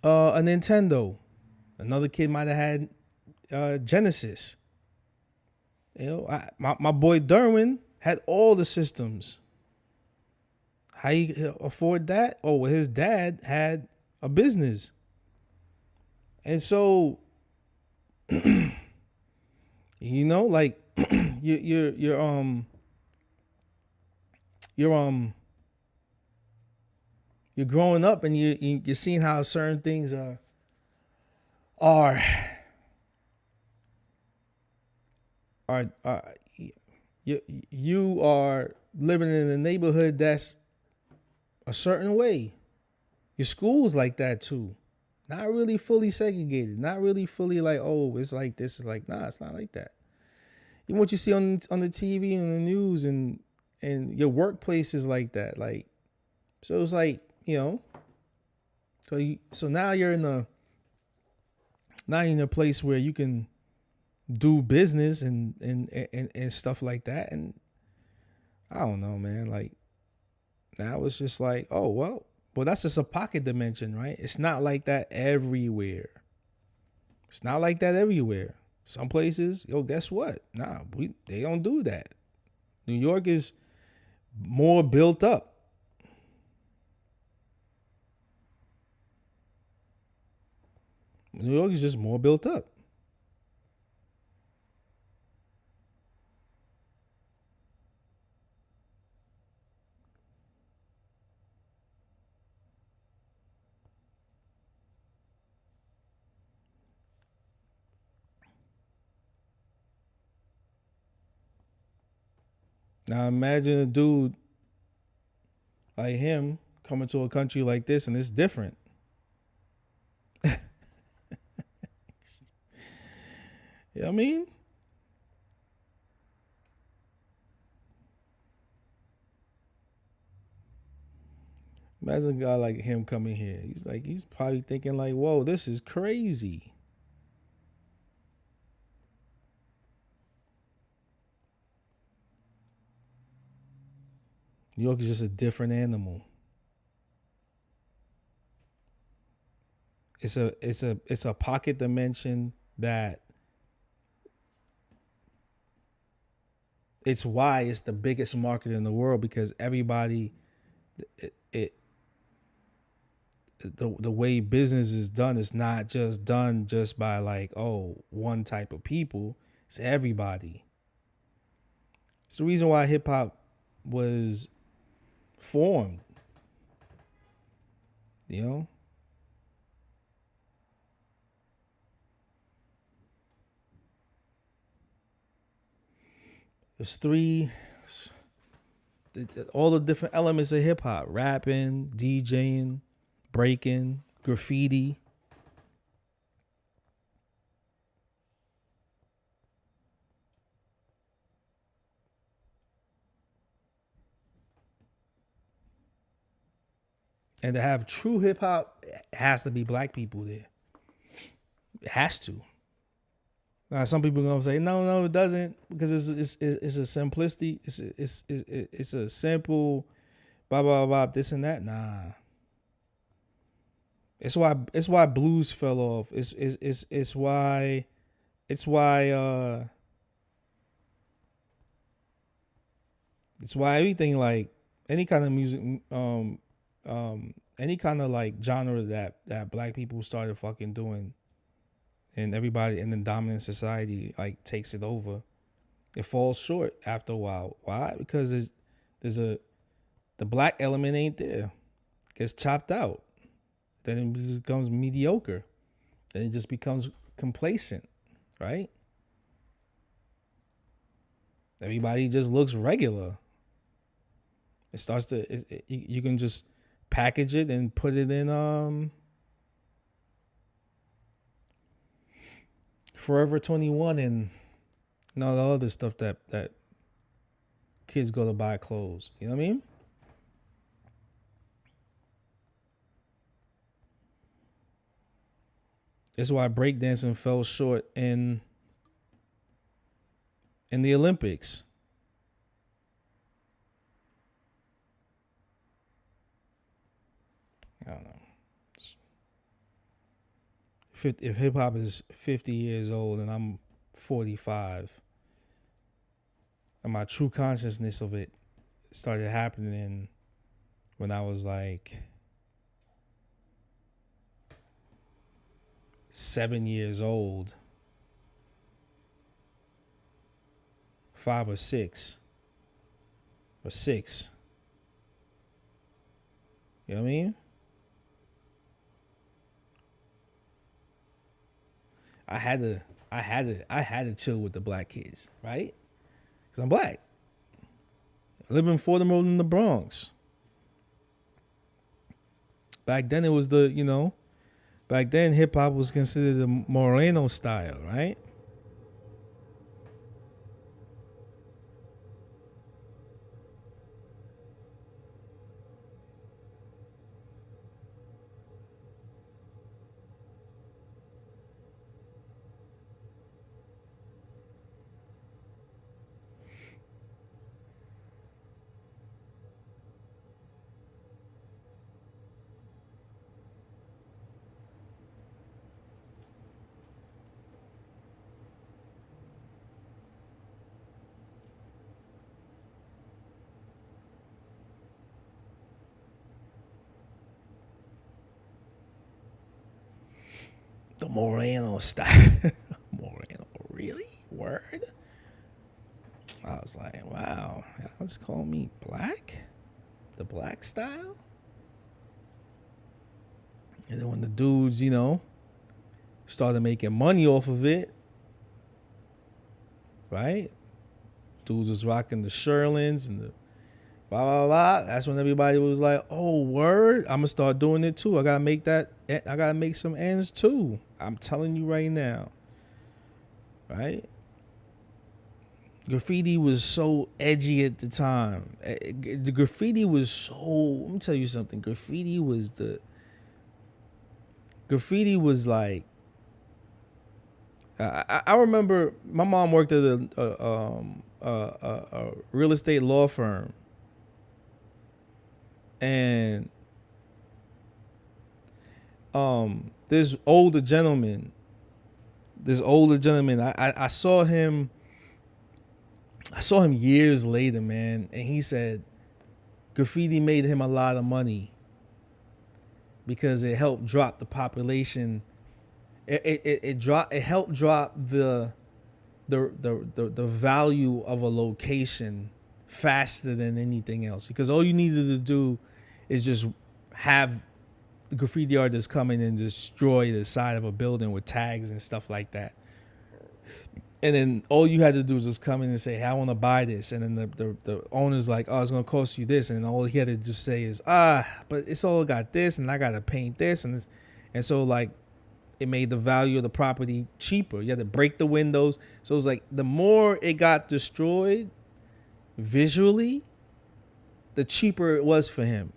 a Nintendo. Another kid might have had Genesis. My boy Derwin had all the systems. How he afford that? Oh, well, his dad had a business. And so, like you're growing up and you're seeing how certain things are you are living in a neighborhood that's a certain way. Your school's like that too. Not really fully segregated. Not really fully like, oh, it's like this. It's like, nah, it's not like that. Even what you see on the TV and the news and your workplace is like that. Like, so it's like, so now you're in a place where you can do business and stuff like that. And I don't know, man. Like, now it's just like, oh, well, that's just a pocket dimension, right? It's not like that everywhere. It's not like that everywhere. Some places, guess what? Nah, they don't do that. New York is more built up. New York is just more built up. Now imagine a dude like him coming to a country like this, and it's different. You know what I mean? Imagine a guy like him coming here. He's probably thinking like, whoa, this is crazy. New York is just a different animal. It's a pocket dimension that it's why it's the biggest market in the world, because everybody, the way business is done is not just done just by like, oh, one type of people. It's everybody. It's the reason why hip hop was formed. You know? There's all the different elements of hip hop: rapping, DJing, breaking, graffiti. And to have true hip hop, it has to be black people there. It has to. Now, some people are gonna say, no, it doesn't, because it's a simplicity. It's a simple, blah blah blah, this and that. Nah. It's why blues fell off. It's why everything, like any kind of music, any kind of like genre that black people started fucking doing, and everybody in the dominant society like takes it over, it falls short after a while. Why? Because the black element ain't there. Gets chopped out. Then it becomes mediocre. Then it just becomes complacent, right? Everybody just looks regular. It starts to, you can just package it and put it in Forever 21 and all the other stuff that kids go to buy clothes. You know what I mean? That's why breakdancing fell short in the Olympics. I don't know. If hip hop is 50 years old and I'm 45, and my true consciousness of it started happening when I was like 7 years old, 5 or 6, or 6. You know what I mean? I had to chill with the black kids, right? Because I'm black. I live in Fordham Road in the Bronx. Back then it was back then hip hop was considered the Moreno style, right? The Moreno style. Moreno, really? Word? I was like, wow, y'all just call me black? The black style? And then when the dudes, started making money off of it, right? Dudes was rocking the Sherlins and the blah, blah, blah. That's when everybody was like, oh, word, I'm going to start doing it too. I got to make some ends too. I'm telling you right now. Right? Graffiti was so edgy at the time. The graffiti was so, let me tell you something. Graffiti was like, I remember my mom worked at a real estate law firm. And this older gentleman, I saw him years later, man, and he said graffiti made him a lot of money because it helped drop the population. It helped drop the value of a location faster than anything else, because all you needed to do is just have the graffiti artists come in and destroy the side of a building with tags and stuff like that. And then all you had to do was just come in and say, hey, I want to buy this. And then the owner's like, oh, it's going to cost you this. And all he had to just say is, but it's all got this and I got to paint this. And so like it made the value of the property cheaper. You had to break the windows. So it was like the more it got destroyed visually, the cheaper it was for him.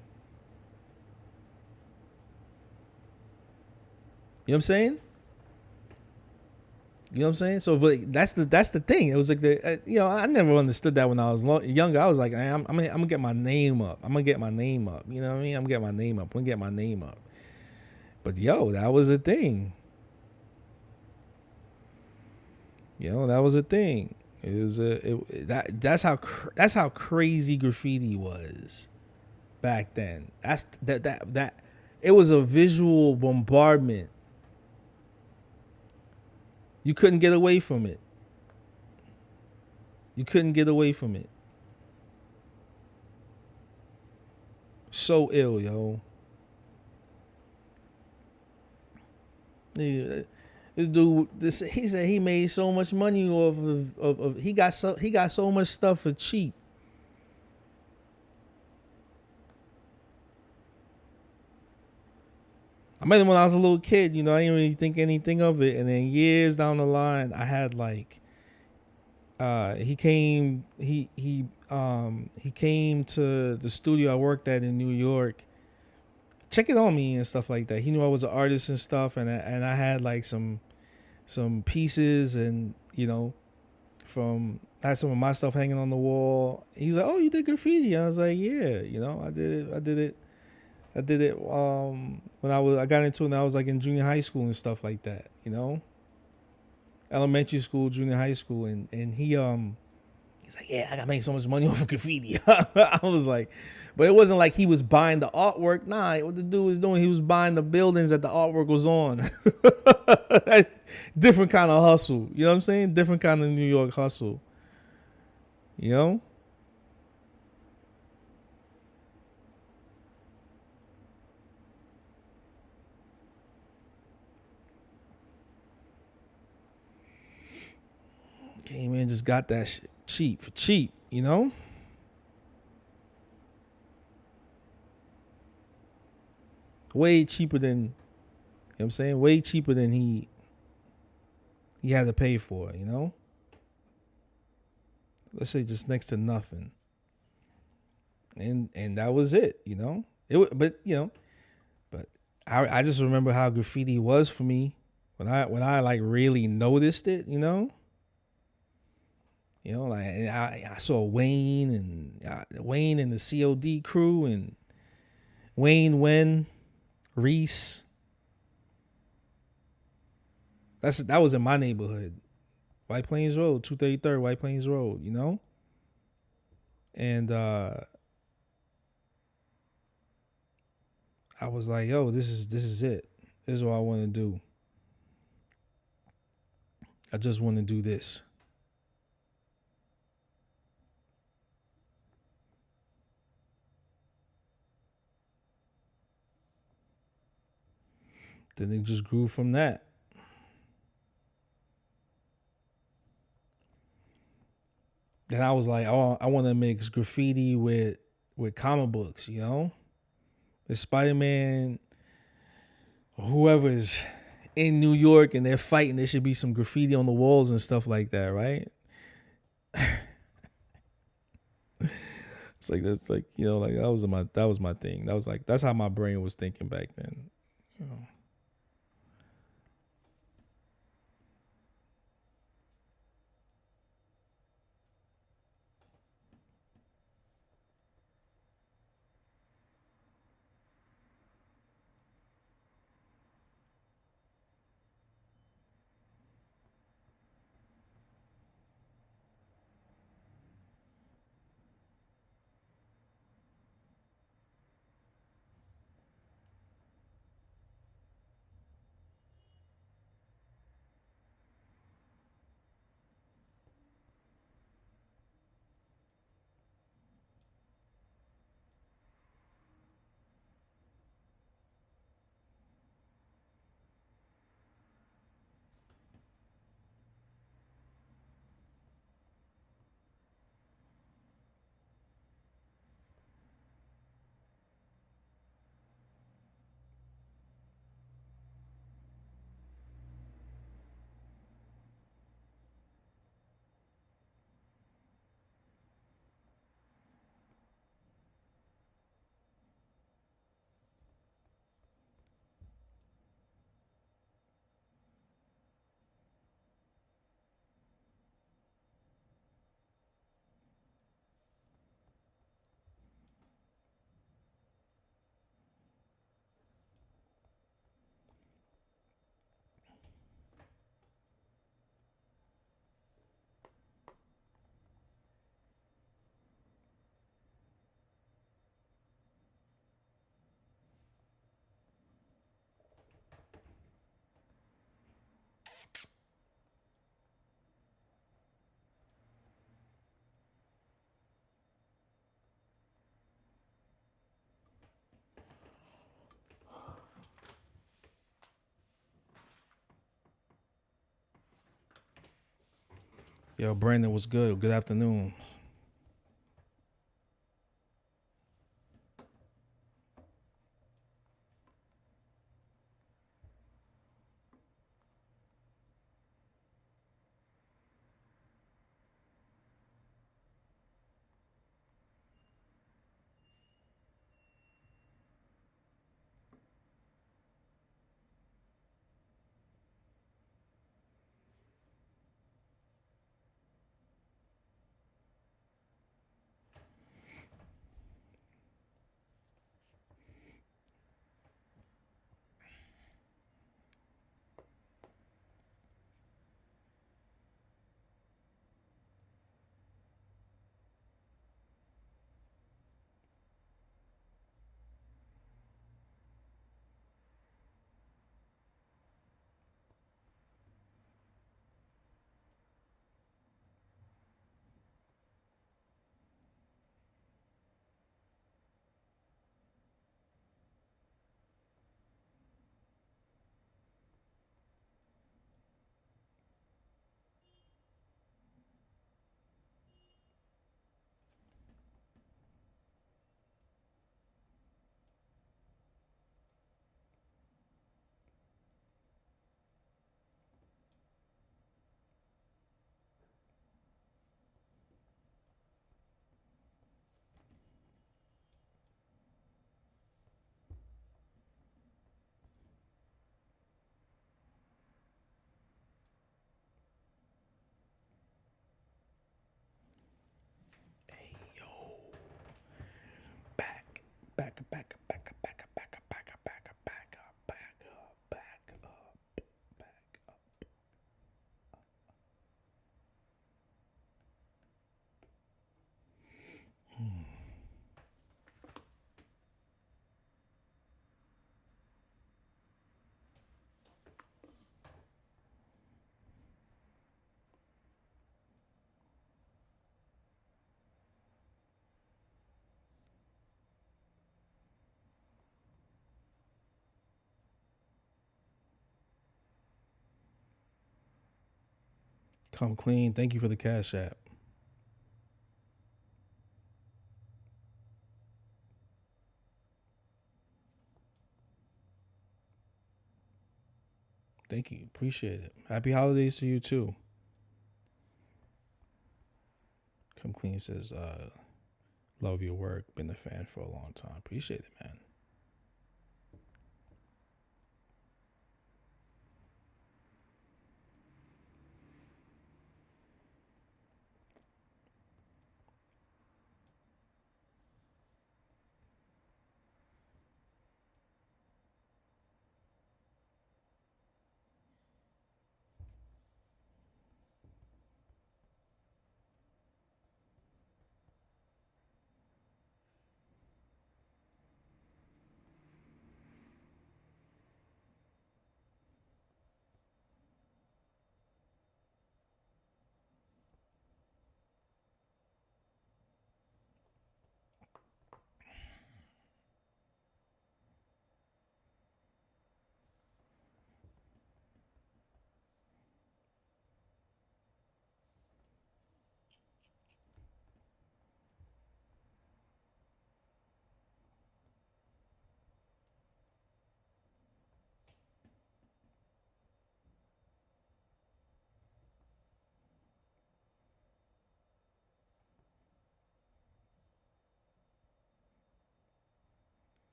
You know what I'm saying? You know what I'm saying? So that's the thing. It was like I never understood that when I was younger. I was like, I'm gonna get my name up. I'm gonna get my name up. You know what I mean? I'm gonna get my name up. I'm gonna get my name up. But that was a thing. That was a thing. It was that's how crazy graffiti was back then. That's that it was a visual bombardment. You couldn't get away from it. You couldn't get away from it. So ill, yo. This dude, he said he made so much money off of he got so much stuff for cheap. I met him when I was a little kid, I didn't really think anything of it. And then years down the line, I had like, he came to the studio I worked at in New York, checking on me and stuff like that. He knew I was an artist and stuff, and I had like some pieces, and I had some of my stuff hanging on the wall. He's like, "Oh, you did graffiti?" I was like, "Yeah, I did it when I got into it when I was like in junior high school and stuff like that, elementary school, junior high school." And he's like, "Yeah, I gotta make so much money off of graffiti." I was like, but it wasn't like he was buying the artwork. Nah, what the dude was doing, he was buying the buildings that the artwork was on. Different kind of hustle. You know what I'm saying? Different kind of New York hustle. Came in, just got that shit cheap for cheap, way cheaper than, what I'm saying, way cheaper than he had to pay for, let's say just next to nothing. And that was it, but I just remember how graffiti was for me when I like really noticed it, like I saw Wayne and the COD crew, and Wayne Reese. That was in my neighborhood, White Plains Road, 233rd White Plains Road, and I was like, yo, this is it. This is what I want to do. I just want to do this. Then it just grew from that. Then I was like, oh, I want to mix graffiti with comic books, with Spider-Man, whoever's in New York and they're fighting, there should be some graffiti on the walls and stuff like that, right? It's like that's like, like that was my thing. That was like, that's how my brain was thinking back then. Yo, Brandon, was good? Good afternoon. Come clean. Thank you for the Cash App. Thank you. Appreciate it. Happy holidays to you too. Come clean says, love your work. Been a fan for a long time. Appreciate it, man.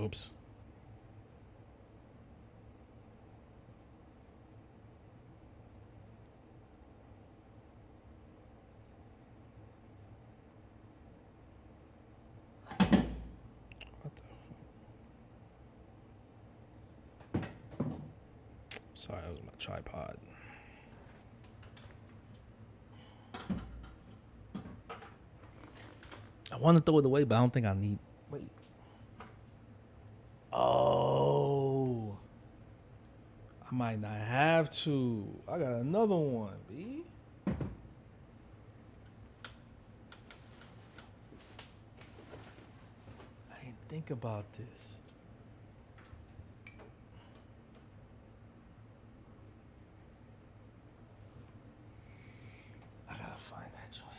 Oops. What the fuck? Sorry, that was my tripod. I want to throw it away, but I don't think I need. Wait. Oh. I might not have to. I got another one, B. I didn't think about this. I gotta find that joint.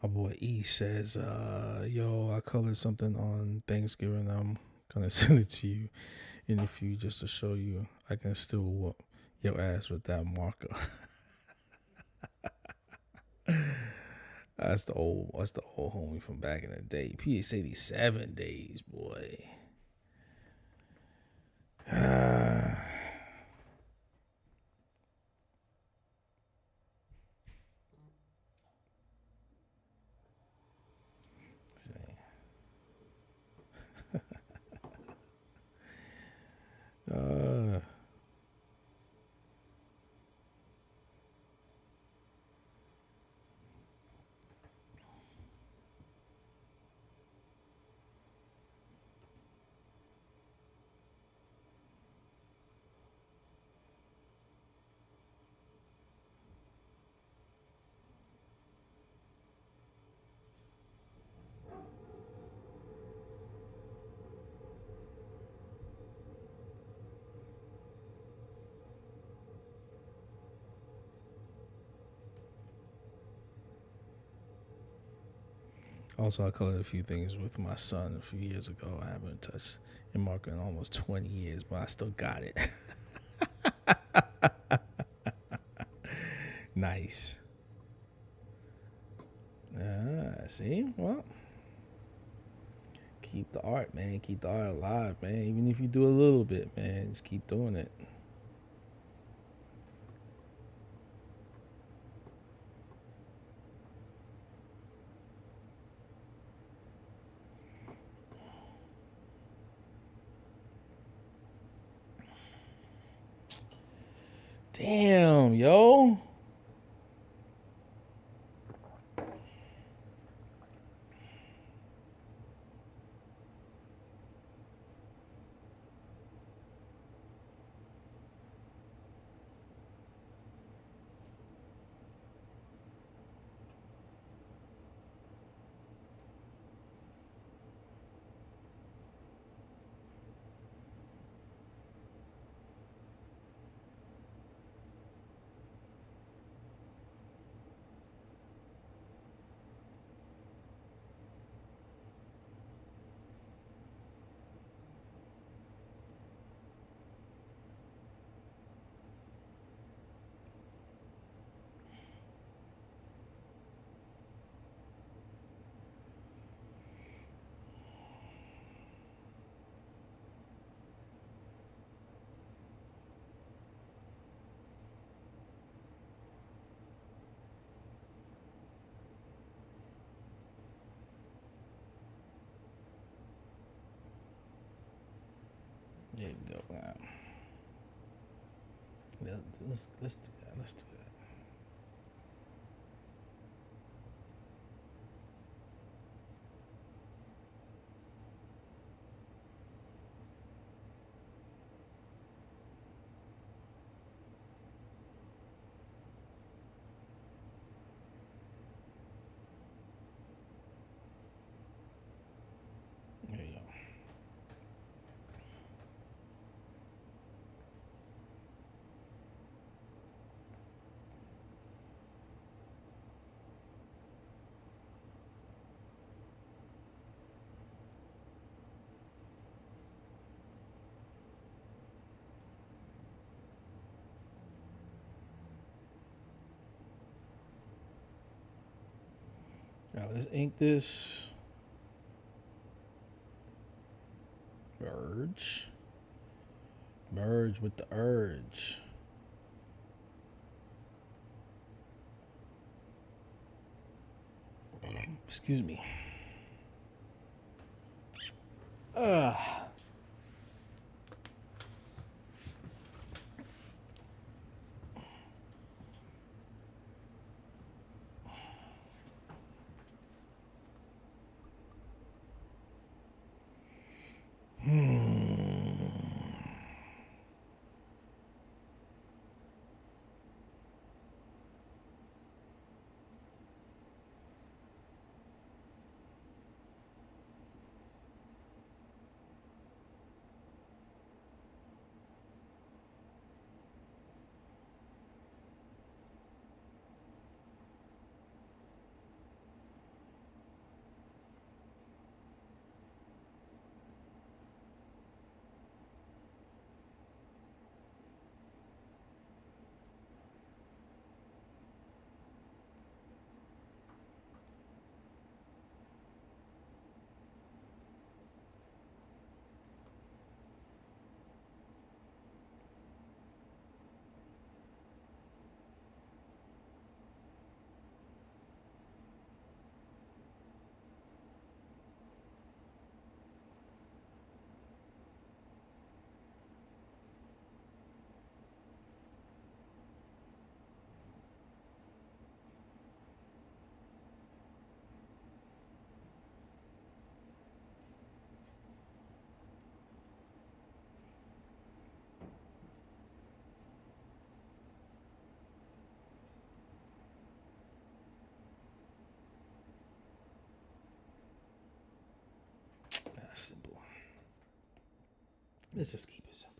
My boy E says, yo, I colored something on Thanksgiving. I'm gonna send it to you in a few just to show you I can still whoop your ass with that marker. That's the old homie from back in the day. PS87 days, boy. Also, I colored a few things with my son a few years ago. I haven't touched a marker in almost 20 years, but I still got it. Nice. See? Well, keep the art, man. Keep the art alive, man. Even if you do a little bit, man, just keep doing it. Damn, yo. There you go. Let's do that. Let's do that. There you go. Now let's ink this. Merge. Merge with the urge. Excuse me. Simple. Let's just keep it simple.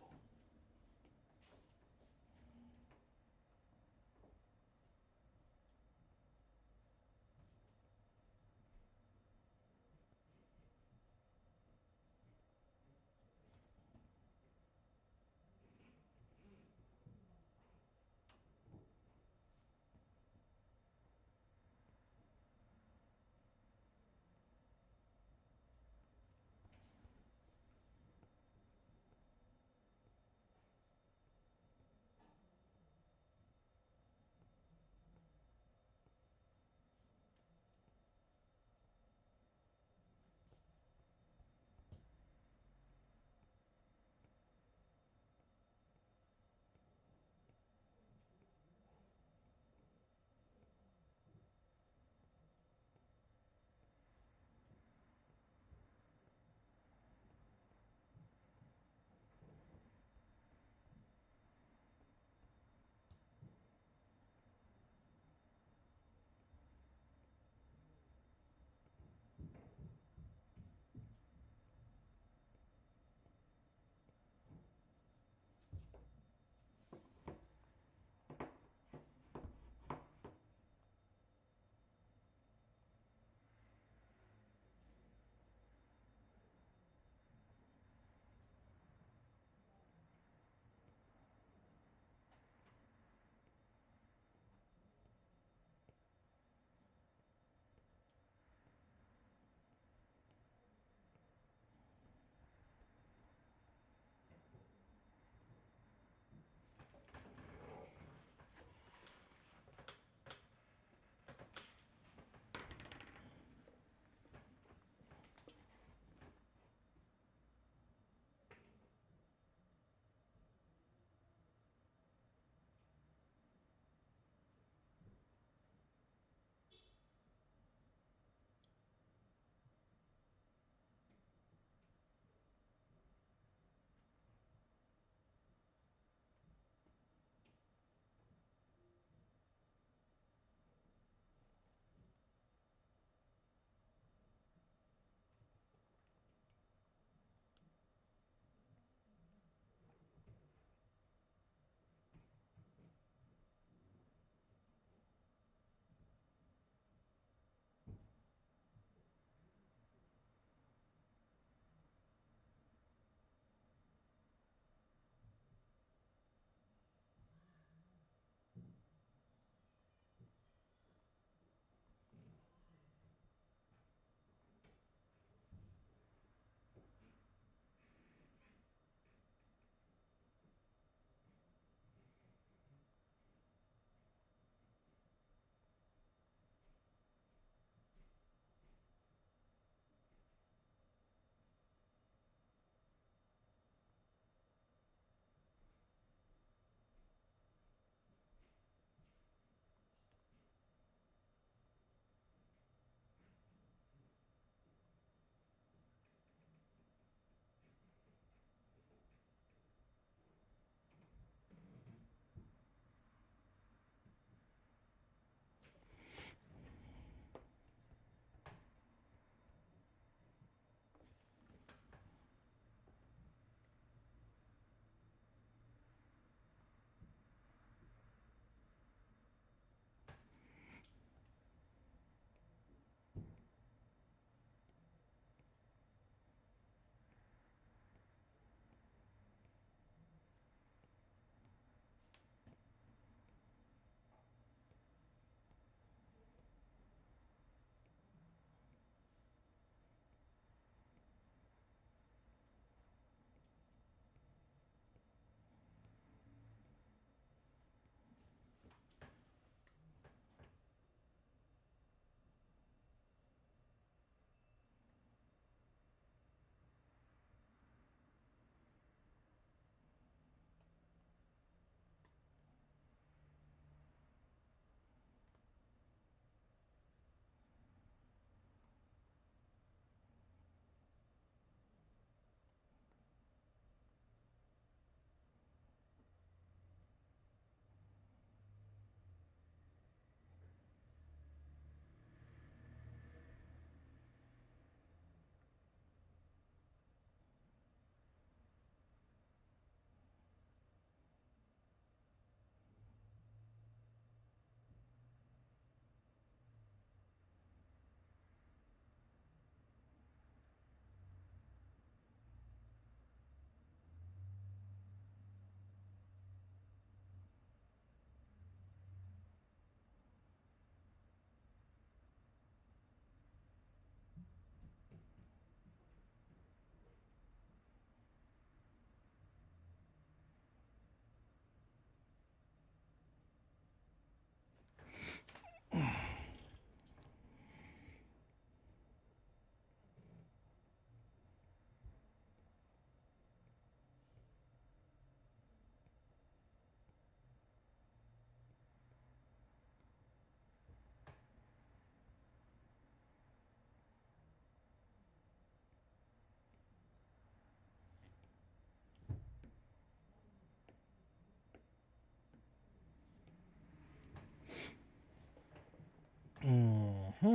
All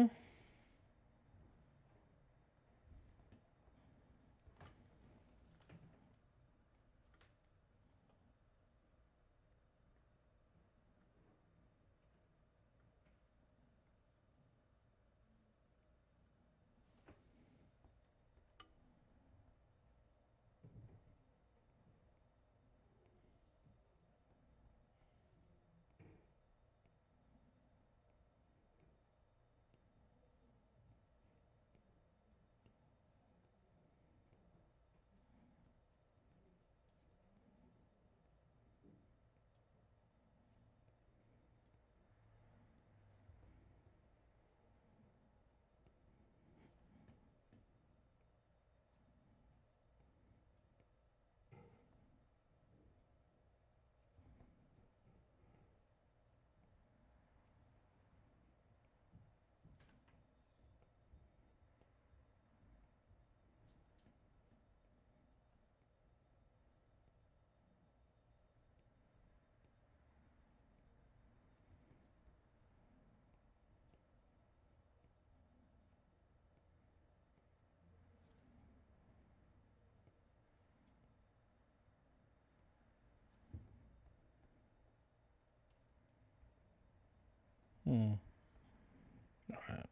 right.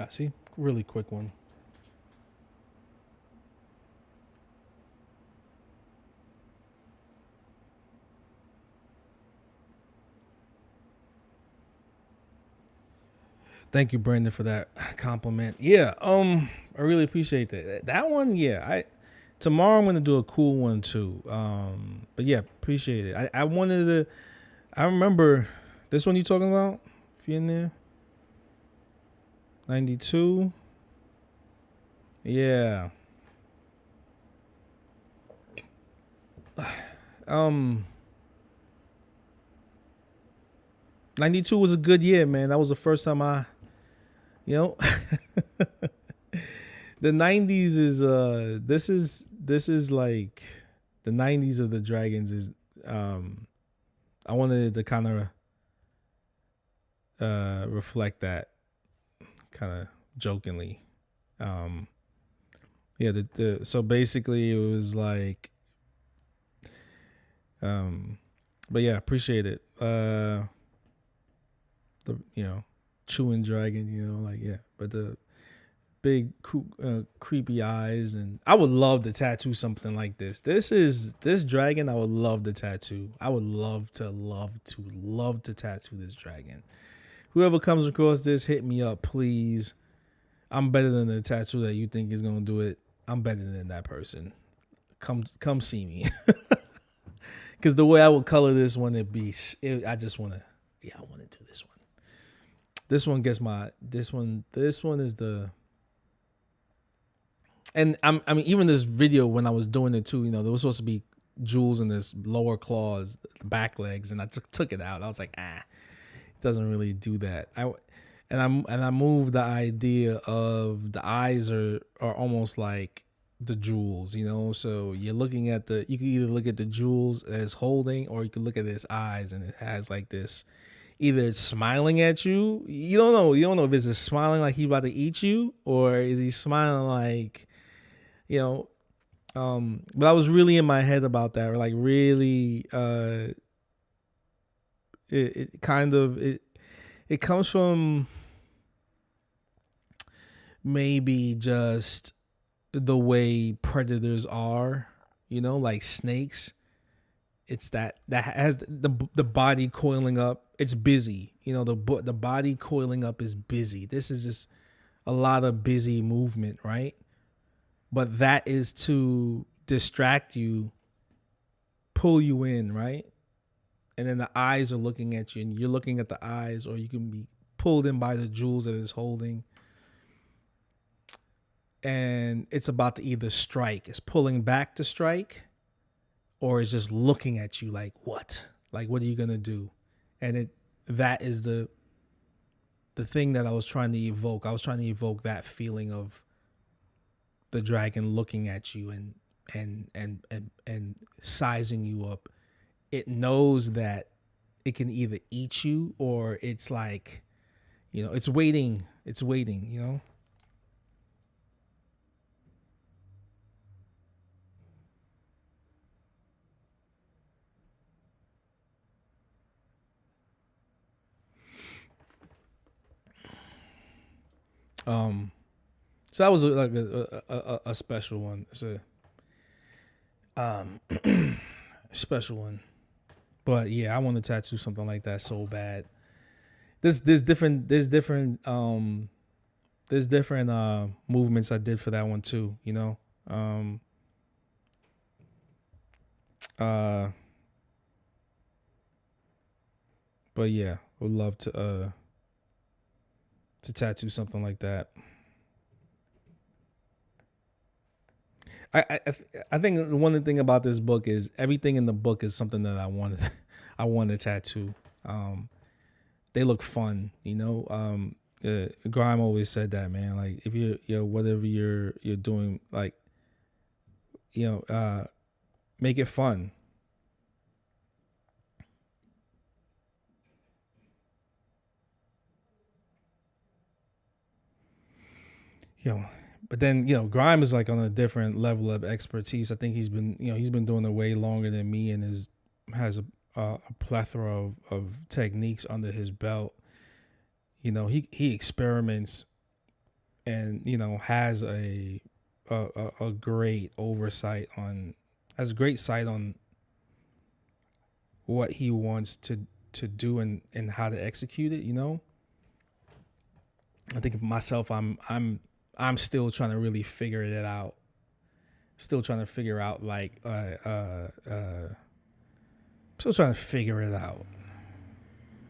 I see. Really quick one. Thank you, Brandon, for that compliment. Yeah, I really appreciate that. That one, yeah. Tomorrow I'm gonna do a cool one too. But yeah, appreciate it. I wanted to. I remember this one you talking about. If you're in there, 92. Yeah. 92 was a good year, man. That was the first time you know, the 90s is this is like the 90s of the Dragons is I wanted to kind of reflect that kind of jokingly. Yeah, so basically it was like but yeah, appreciate it. The chewing dragon, like yeah, but the big creepy eyes, and I would love to tattoo something like this. This dragon I would love to tattoo. I would love to tattoo this dragon. Whoever comes across this, hit me up, please. I'm better than the tattoo that you think is gonna do it. I'm better than that person. Come see me. Because the way I would color this one, I just want to, yeah, I want to do this one. This one gets this one is the, and I mean, even this video when I was doing it too, there was supposed to be jewels in this lower claws, back legs, and I took it out. I was like, it doesn't really do that. I moved the idea of the eyes are almost like the jewels, so you're looking at you can either look at the jewels as holding, or you can look at his eyes and it has like this, either it's smiling at you. You don't know if it's smiling like he's about to eat you, or is he smiling like, but I was really in my head about that, or like really, it kind of, it comes from maybe just the way predators are, like snakes. It's that has the body coiling up. It's busy, the body coiling up is busy. This is just a lot of busy movement, right? But that is to distract you, pull you in, right? And then the eyes are looking at you, and you're looking at the eyes, or you can be pulled in by the jewels that it's holding. And it's about to either strike. It's pulling back to strike, or it's just looking at you like, what? Like, what are you going to do? And that is the thing that I was trying to evoke. I was trying to evoke that feeling of the dragon looking at you and sizing you up. It knows that it can either eat you, or it's like, it's waiting. It's waiting, So that was like a special one. It's a special one. But yeah, I want to tattoo something like that so bad. There's different movements I did for that one too, but yeah, would love to tattoo something like that. I think one thing about this book is everything in the book is something that I want to tattoo. They look fun, Grime always said that, man. Like, if you're whatever you're doing, like, make it fun. But then, Grime is like on a different level of expertise. I think he's been doing it way longer than me, and has a plethora of techniques under his belt. He experiments, and has a great oversight has a great sight on what he wants to do and how to execute it. I think of myself, I'm still trying to really figure it out. Still trying to figure out still trying to figure it out.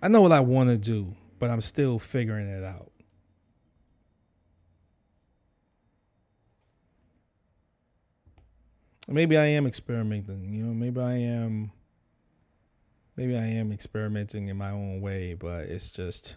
I know what I want to do, but I'm still figuring it out. Maybe I am experimenting, maybe I am experimenting in my own way, but it's just,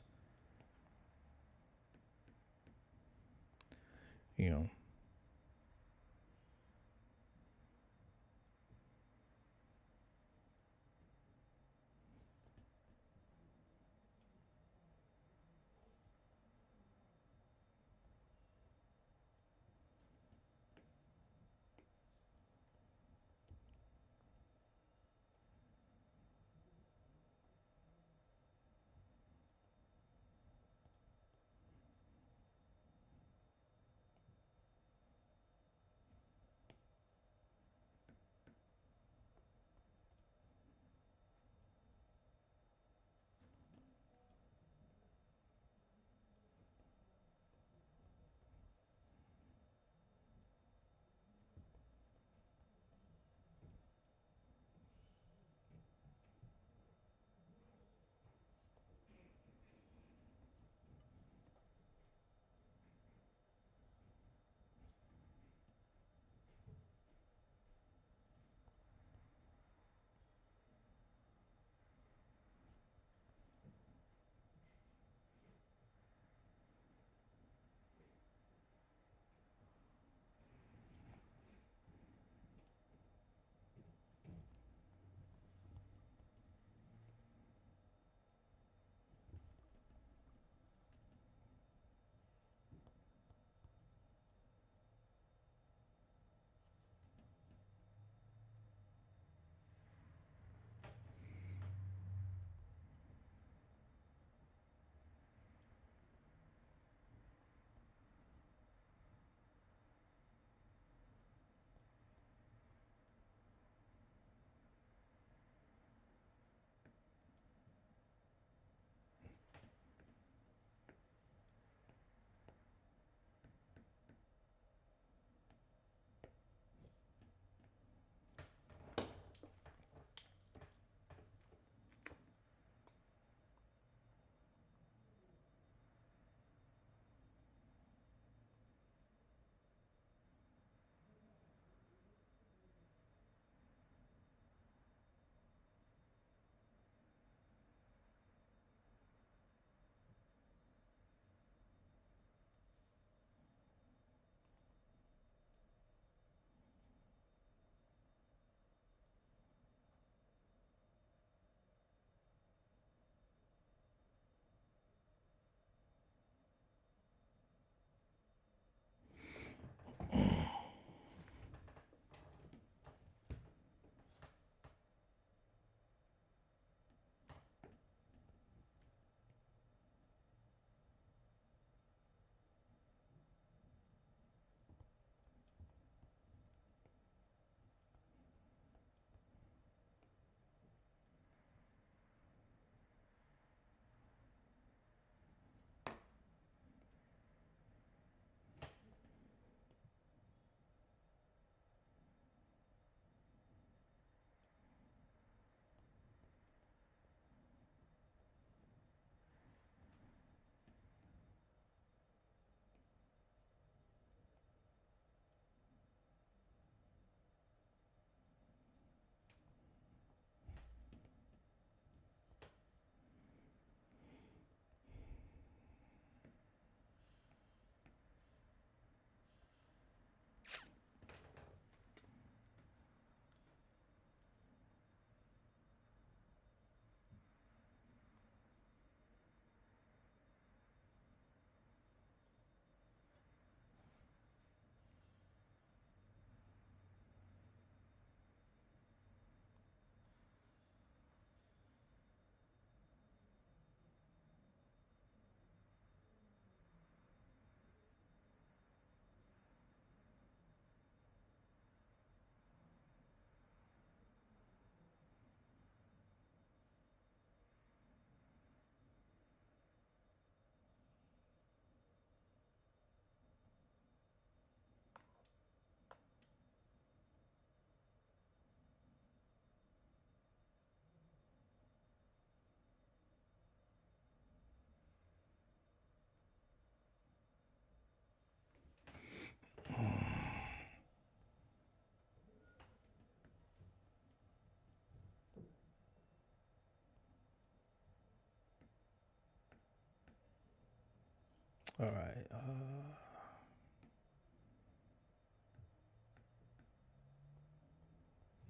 All right.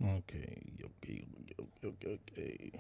Okay. Okay.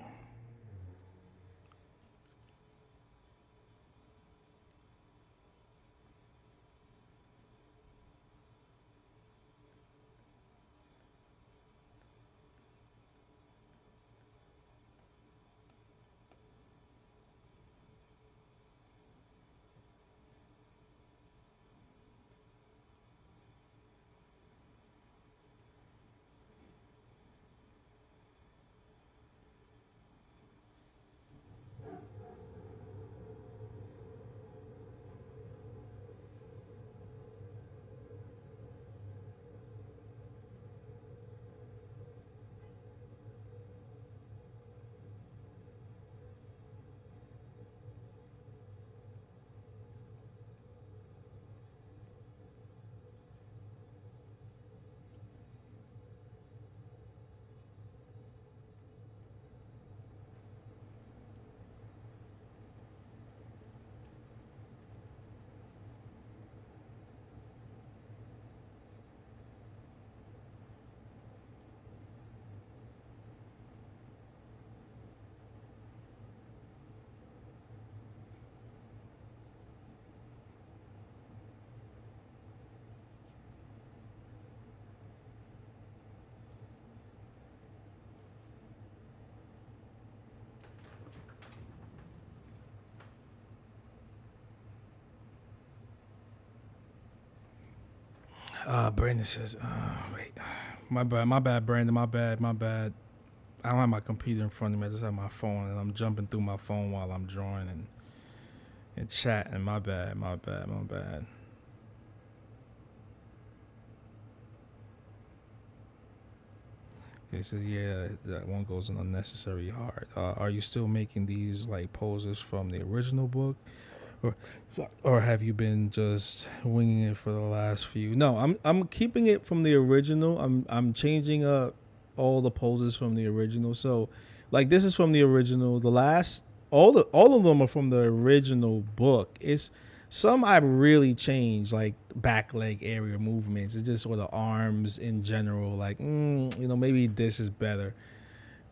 Brandon says, wait, my bad, Brandon, my bad. I don't have my computer in front of me. I just have my phone, and I'm jumping through my phone while I'm drawing and chatting. My bad. He said, yeah, that one goes in unnecessary hard. Are you still making these like poses from the original book? Or have you been just winging it for the last few? No, I'm keeping it from the original. I'm changing up all the poses from the original. So, like, this is from the original. The last, all of them are from the original book. It's some I really changed, like back leg area movements. It's just, or the arms in general. Like, maybe this is better.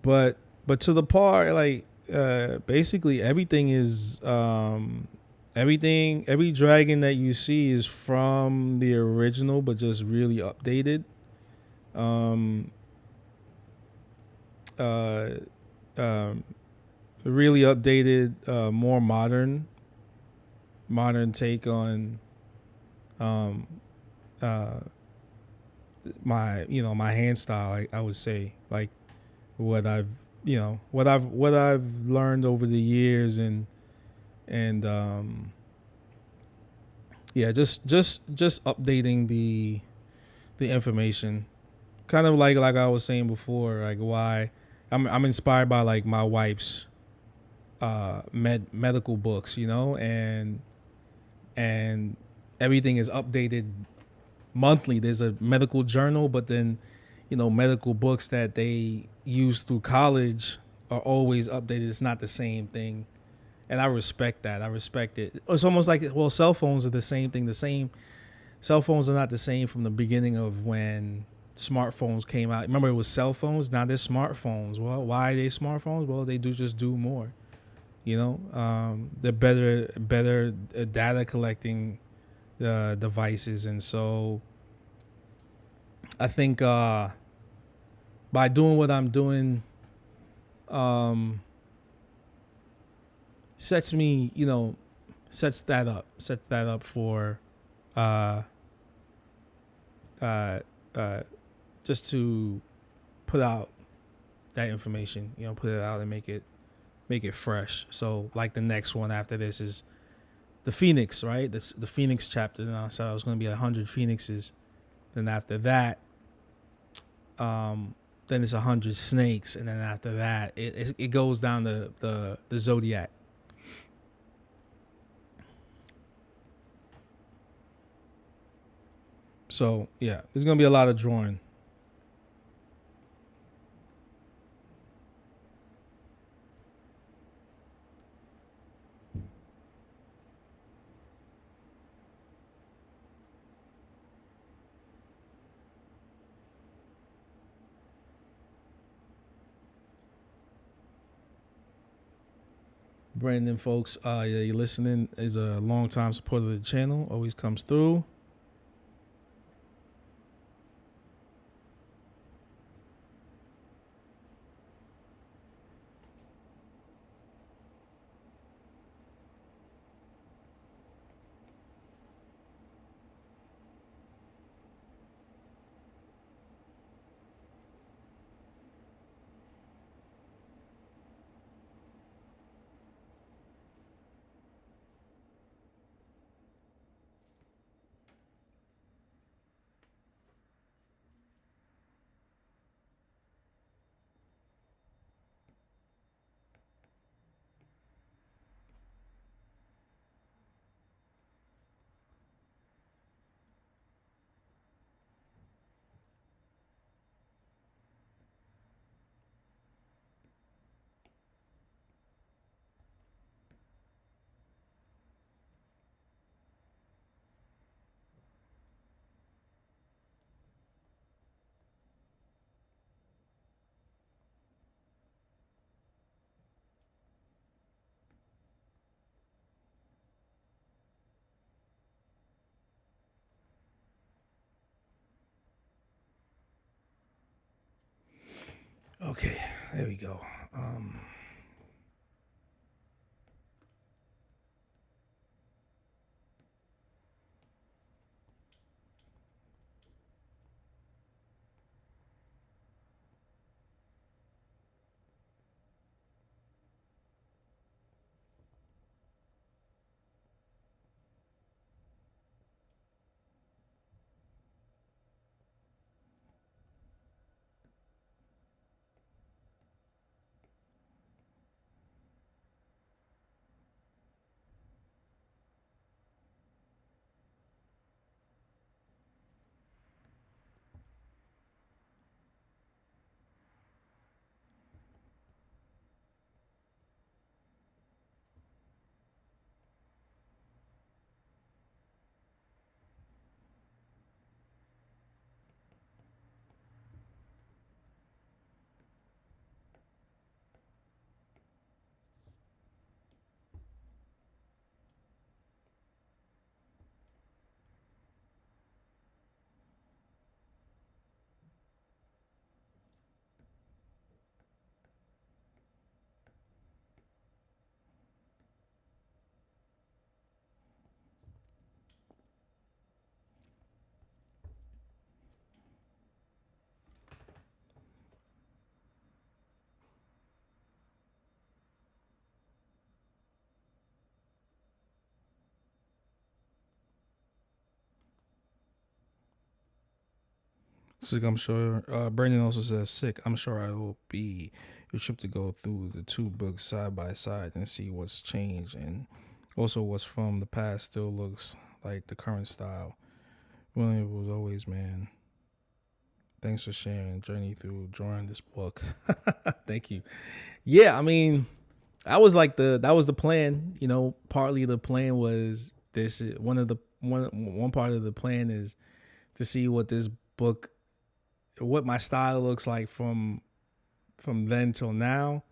But to the part, like, basically everything is every dragon that you see is from the original, but just really updated. Really updated, more modern take on my hand style. I would say, like, what I've learned over the years, and yeah, just updating the information, kind of like I was saying before, like why I'm inspired by like my wife's medical books, and everything is updated monthly. There's a medical journal, but then medical books that they use through college are always updated. It's not the same thing. And I respect that. I respect it. It's almost like, well, cell phones are the same thing. Cell phones are not the same from the beginning of when smartphones came out. Remember, it was cell phones. Now they're smartphones. Well, why are they smartphones? Well, they do more. They're better data collecting devices, and so I think by doing what I'm doing, sets that up for just to put out that information, put it out and make it fresh. So like the next one after this is the Phoenix, right? The Phoenix chapter. And I said I was going to be 100 Phoenixes. Then after that, then it's 100 snakes, and then after that, it goes down to the zodiac. So yeah, there's gonna be a lot of drawing. Brandon, folks, yeah, you're listening, is a long-time supporter of the channel, always comes through. Okay, there we go. Sick, I'm sure. Brandon also says, sick, I'm sure I will be your trip to go through the two books side by side and see what's changed and also what's from the past still looks like the current style. William was always, man. Thanks for sharing journey through drawing this book. Thank you. Yeah, I mean, that was the plan. You know, partly the plan was this. One part of the plan is to see what this book, what my style looks like from then till now.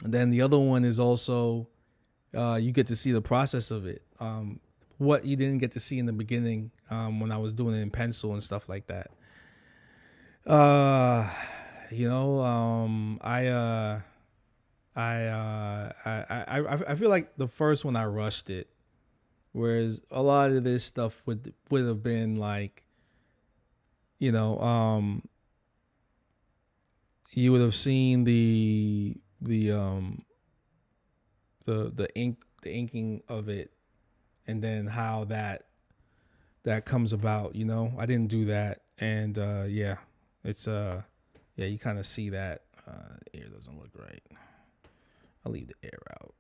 And then the other one is also you get to see the process of it. What you didn't get to see in the beginning when I was doing it in pencil and stuff like that. You know, I feel like the first one I rushed it, whereas a lot of this stuff would have been like, you know, you would have seen the inking of it, and then how that comes about. You know, I didn't do that, and yeah, it's yeah, you kind of see that air doesn't look right. I'll leave the air out.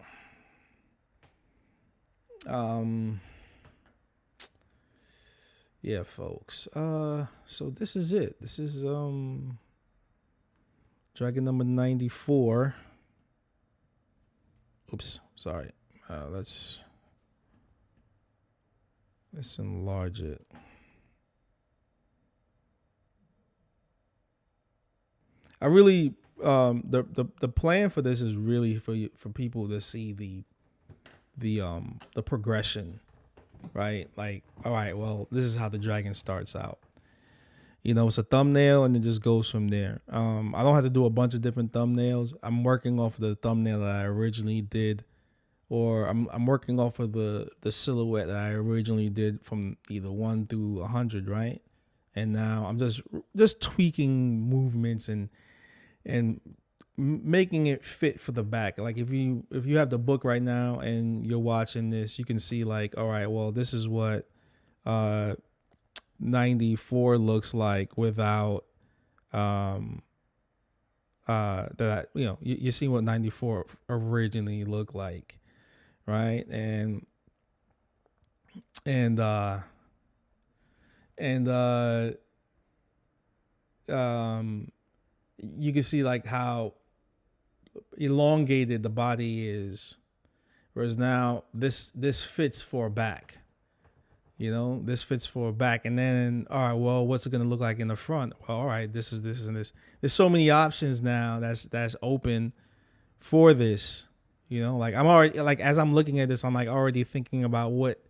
Yeah, folks. So this is it. This is Dragon number 94. Oops, sorry. Let's enlarge it. I the plan for this is really for people to see the progression, right? Like, all right, well, this is how the dragon starts out. You know, it's a thumbnail and it just goes from there. I don't have to do a bunch of different thumbnails. I'm working off of the thumbnail that I originally did, or I'm working off of the silhouette that I originally did from either 1 through 100, right? And now I'm just tweaking movements and making it fit for the back. Like if you have the book right now and you're watching this, you can see like, all right, well, this is what 94 looks like without that, you know, you see what 94 originally looked like, right? And you can see like how elongated the body is, whereas now this fits for a back. You know, this fits for a back. And then, all right, well, what's it going to look like in the front? Well, all right, this, and this. There's so many options now that's open for this. You know, like I'm already, like as I'm looking at this, I'm like already thinking about what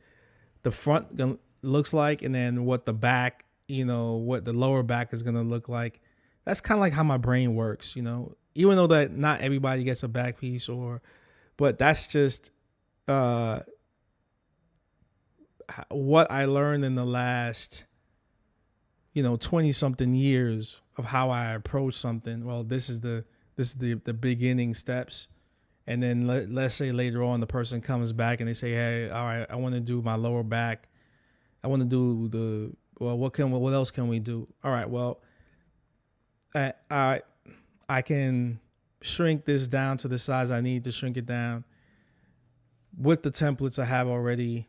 the front looks like, and then what the back, you know, what the lower back is going to look like. That's kind of like how my brain works, you know, even though that not everybody gets a back piece, but that's just what I learned in the last, you know, 20 something years of how I approach something. Well, this is the beginning steps. And then let's say later on the person comes back and they say, hey, all right, I want to do my lower back. I want to do what else can we do? All right, well, I can shrink this down to the size I need to shrink it down with the templates I have already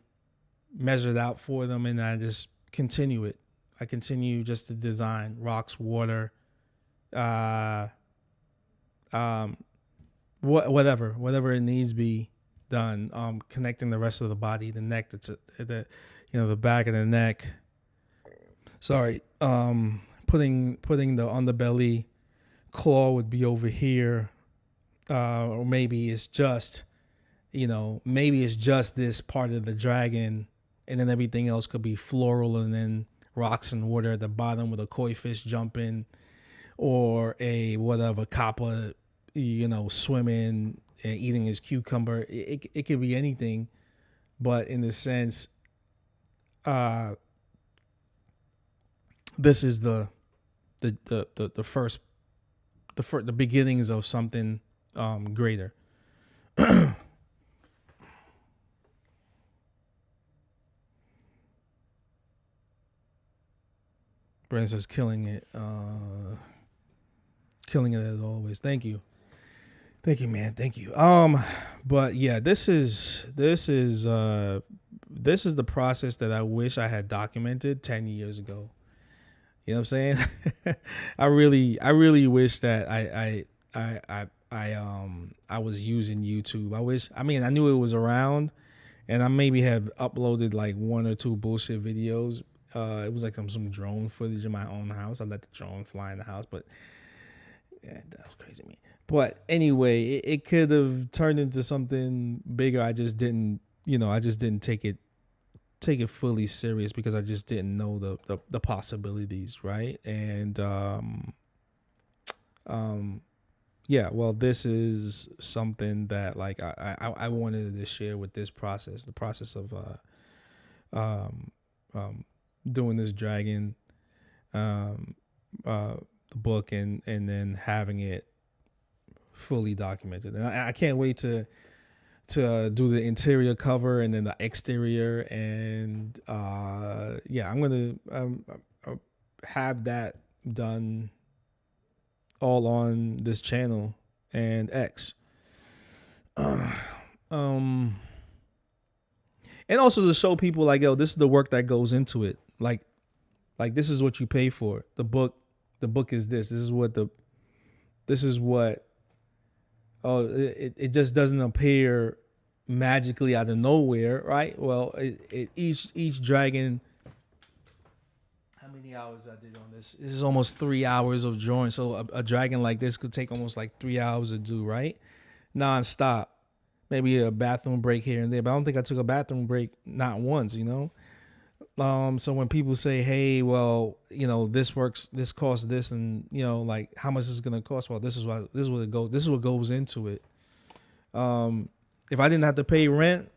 measured out for them, and I just continue it. I continue just to design rocks, water, whatever it needs to be done. Connecting the rest of the body, the neck, the back of the neck. Sorry, putting the underbelly claw would be over here, or maybe it's just, this part of the dragon, and then everything else could be floral, and then rocks and water at the bottom with a koi fish jumping, or a whatever kappa, swimming and eating his cucumber. It could be anything, but in the sense, this is the beginnings of something greater. Brandon says, killing it as always. Thank you, man. Thank you. But yeah, this is the process that I wish I had documented 10 years ago. You know what I'm saying? I really wish that I was using YouTube. I knew it was around, and I maybe have uploaded like 1 or 2 bullshit videos. It was like some drone footage in my own house. I let the drone fly in the house, but yeah, that was crazy to me. But anyway, it could have turned into something bigger. I just didn't take it fully serious because I just didn't know the possibilities, right? And yeah, well, this is something that like I wanted to share with this process, the process of doing this dragon, the book, and then having it fully documented. And I can't wait to do the interior cover and then the exterior, and yeah, I'm gonna have that done all on this channel and X. And also to show people like, yo, this is the work that goes into it. Like this is what you pay for. The book is this. This is what. Oh, it just doesn't appear magically out of nowhere, right? Well, each dragon. many hours I did on this. This is almost 3 hours of drawing. So a dragon like this could take almost like 3 hours to do, right? Non-stop. Maybe a bathroom break here and there, but I don't think I took a bathroom break not once, you know? So when people say, hey, well, you know, this works, this costs this, and you know, like how much is it gonna cost? Well, this is what it goes, this is what goes into it. If I didn't have to pay rent,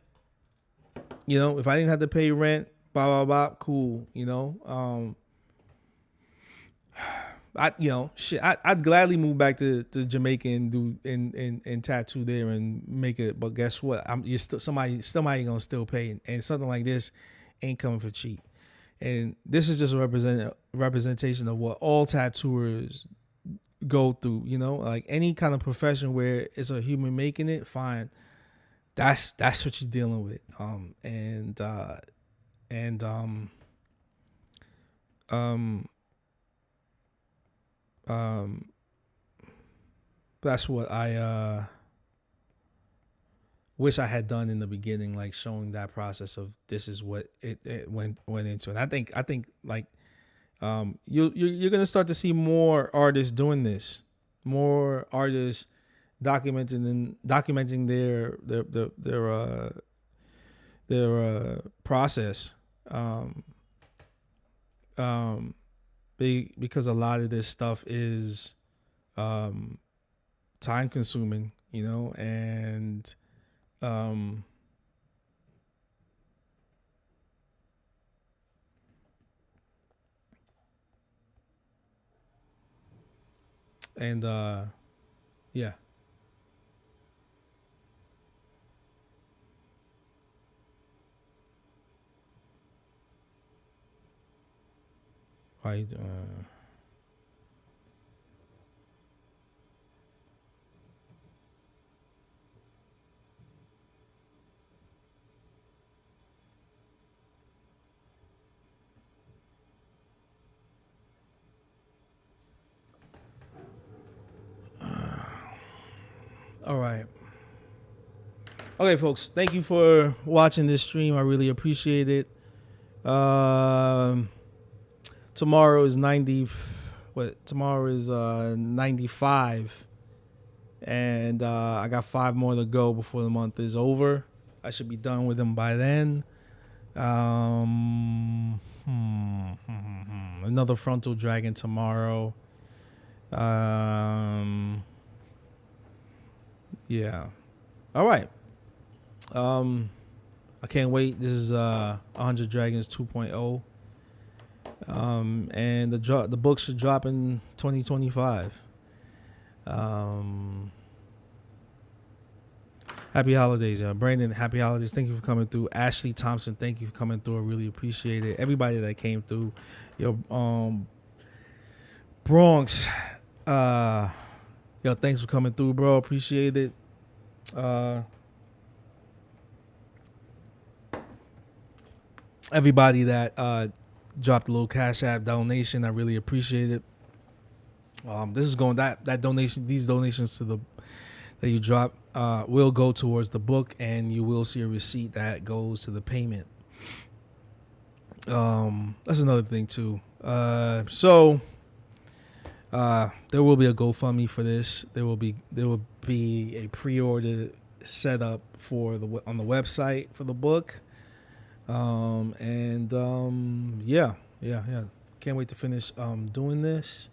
you know, if I didn't have to pay rent, blah blah blah, cool, you know. I'd gladly move back to Jamaica and do and tattoo there and make it. But guess what? You're still somebody gonna still pay, and something like this ain't coming for cheap. And this is just a representation of what all tattooers go through. You know, like any kind of profession where it's a human making it, fine. That's what you're dealing with. That's what I wish I had done in the beginning, like showing that process of this is what it went into. And I think like you're gonna start to see more artists doing this, more artists documenting their process, because a lot of this stuff is time consuming, you know, and yeah. Why all right. Okay, folks. Thank you for watching this stream. I really appreciate it. Tomorrow is 90. Tomorrow is 95, and I got 5 more to go before the month is over. I should be done with them by then. Another frontal dragon tomorrow. Yeah. All right. I can't wait. This is 100 Dragons 2.0. And the book should drop in 2025. Happy holidays, Brandon. Happy holidays. Thank you for coming through. Ashley Thompson, thank you for coming through. I really appreciate it. Everybody that came through. Bronx. Thanks for coming through, bro. Appreciate it. Everybody that dropped a little Cash App donation, I really appreciate it. This is going that donation, these donations that you drop will go towards the book, and you will see a receipt that goes to the payment. That's another thing too. So there will be a GoFundMe for this. There will be a pre-order set up on the website for the book. Yeah. Can't wait to finish doing this.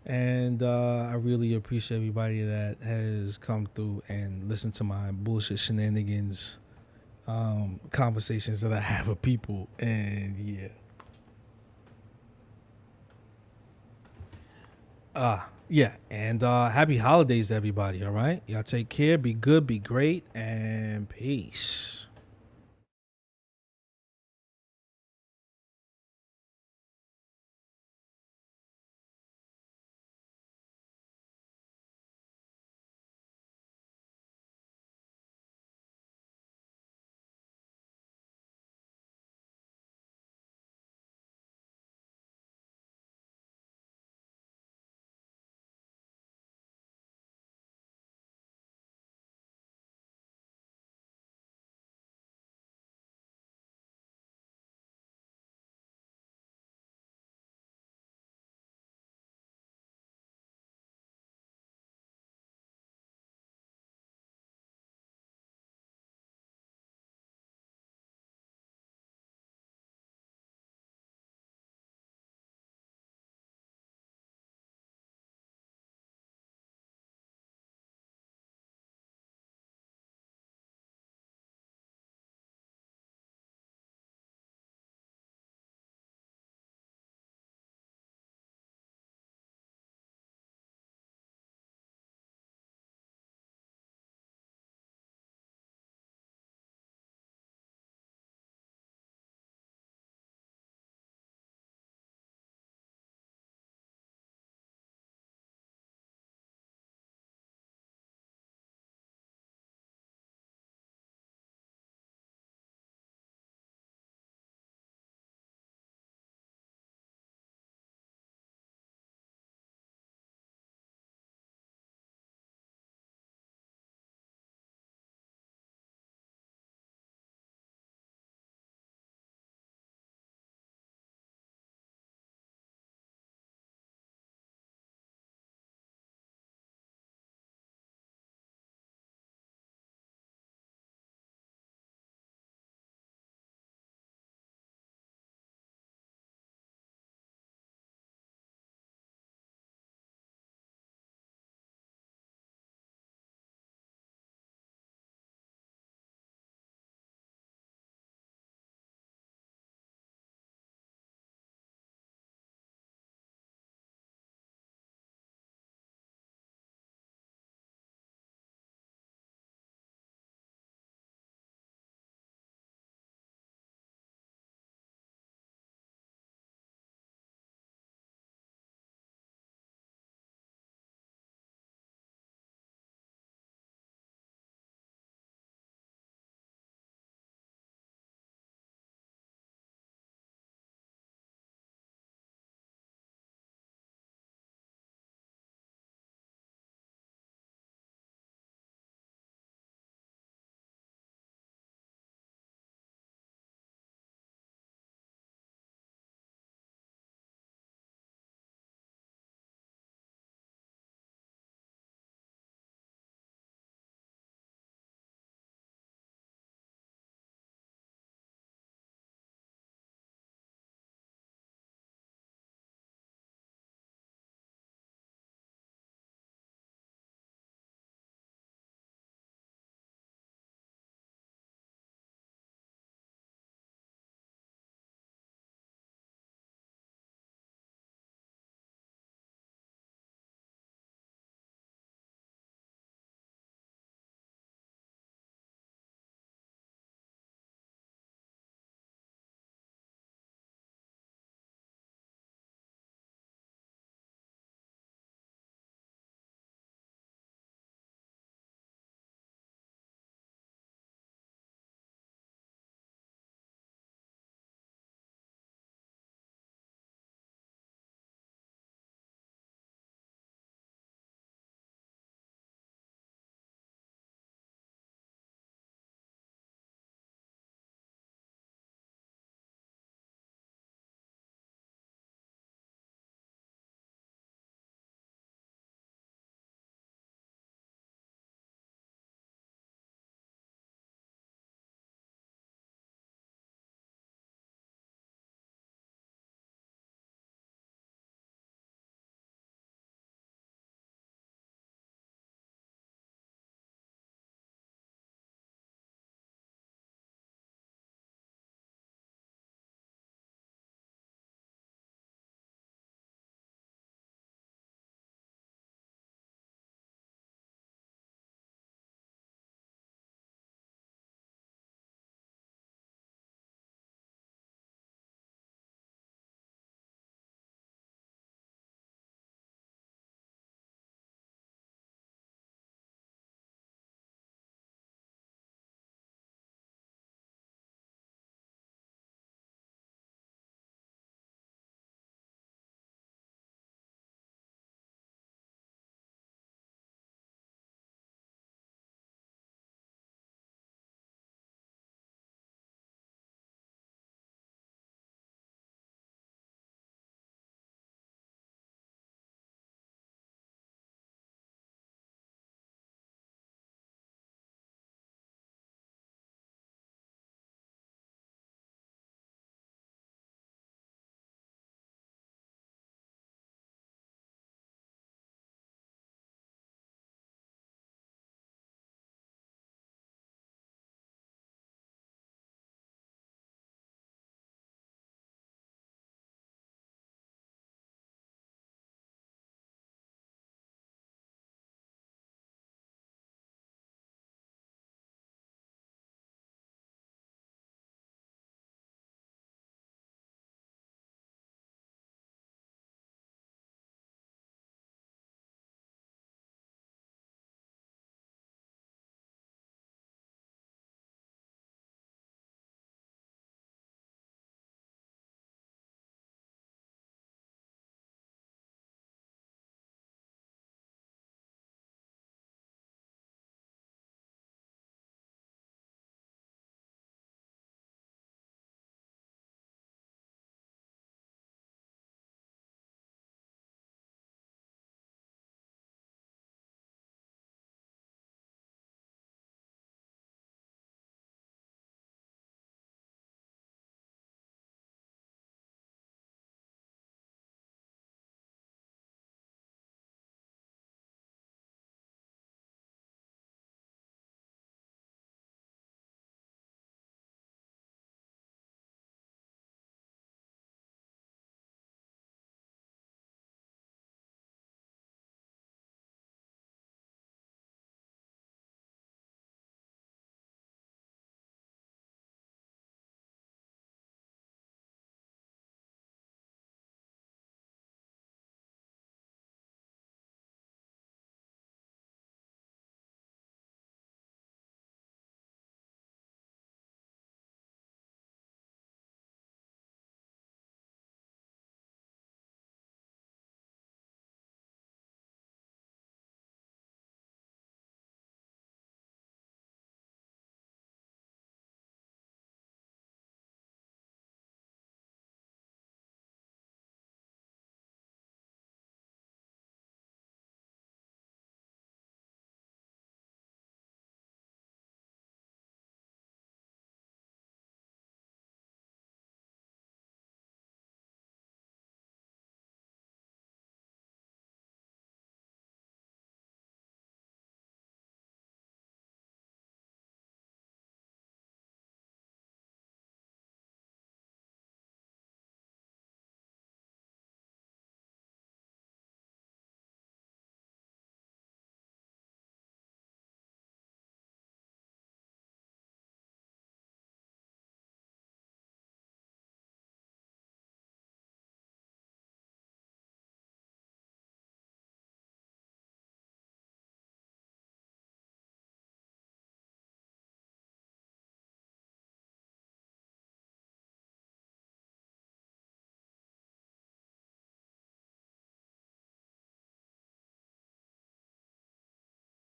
And I really appreciate everybody that has come through and listened to my bullshit shenanigans, conversations that I have with people. And and happy holidays to everybody. All right, y'all take care, be good, be great, and peace.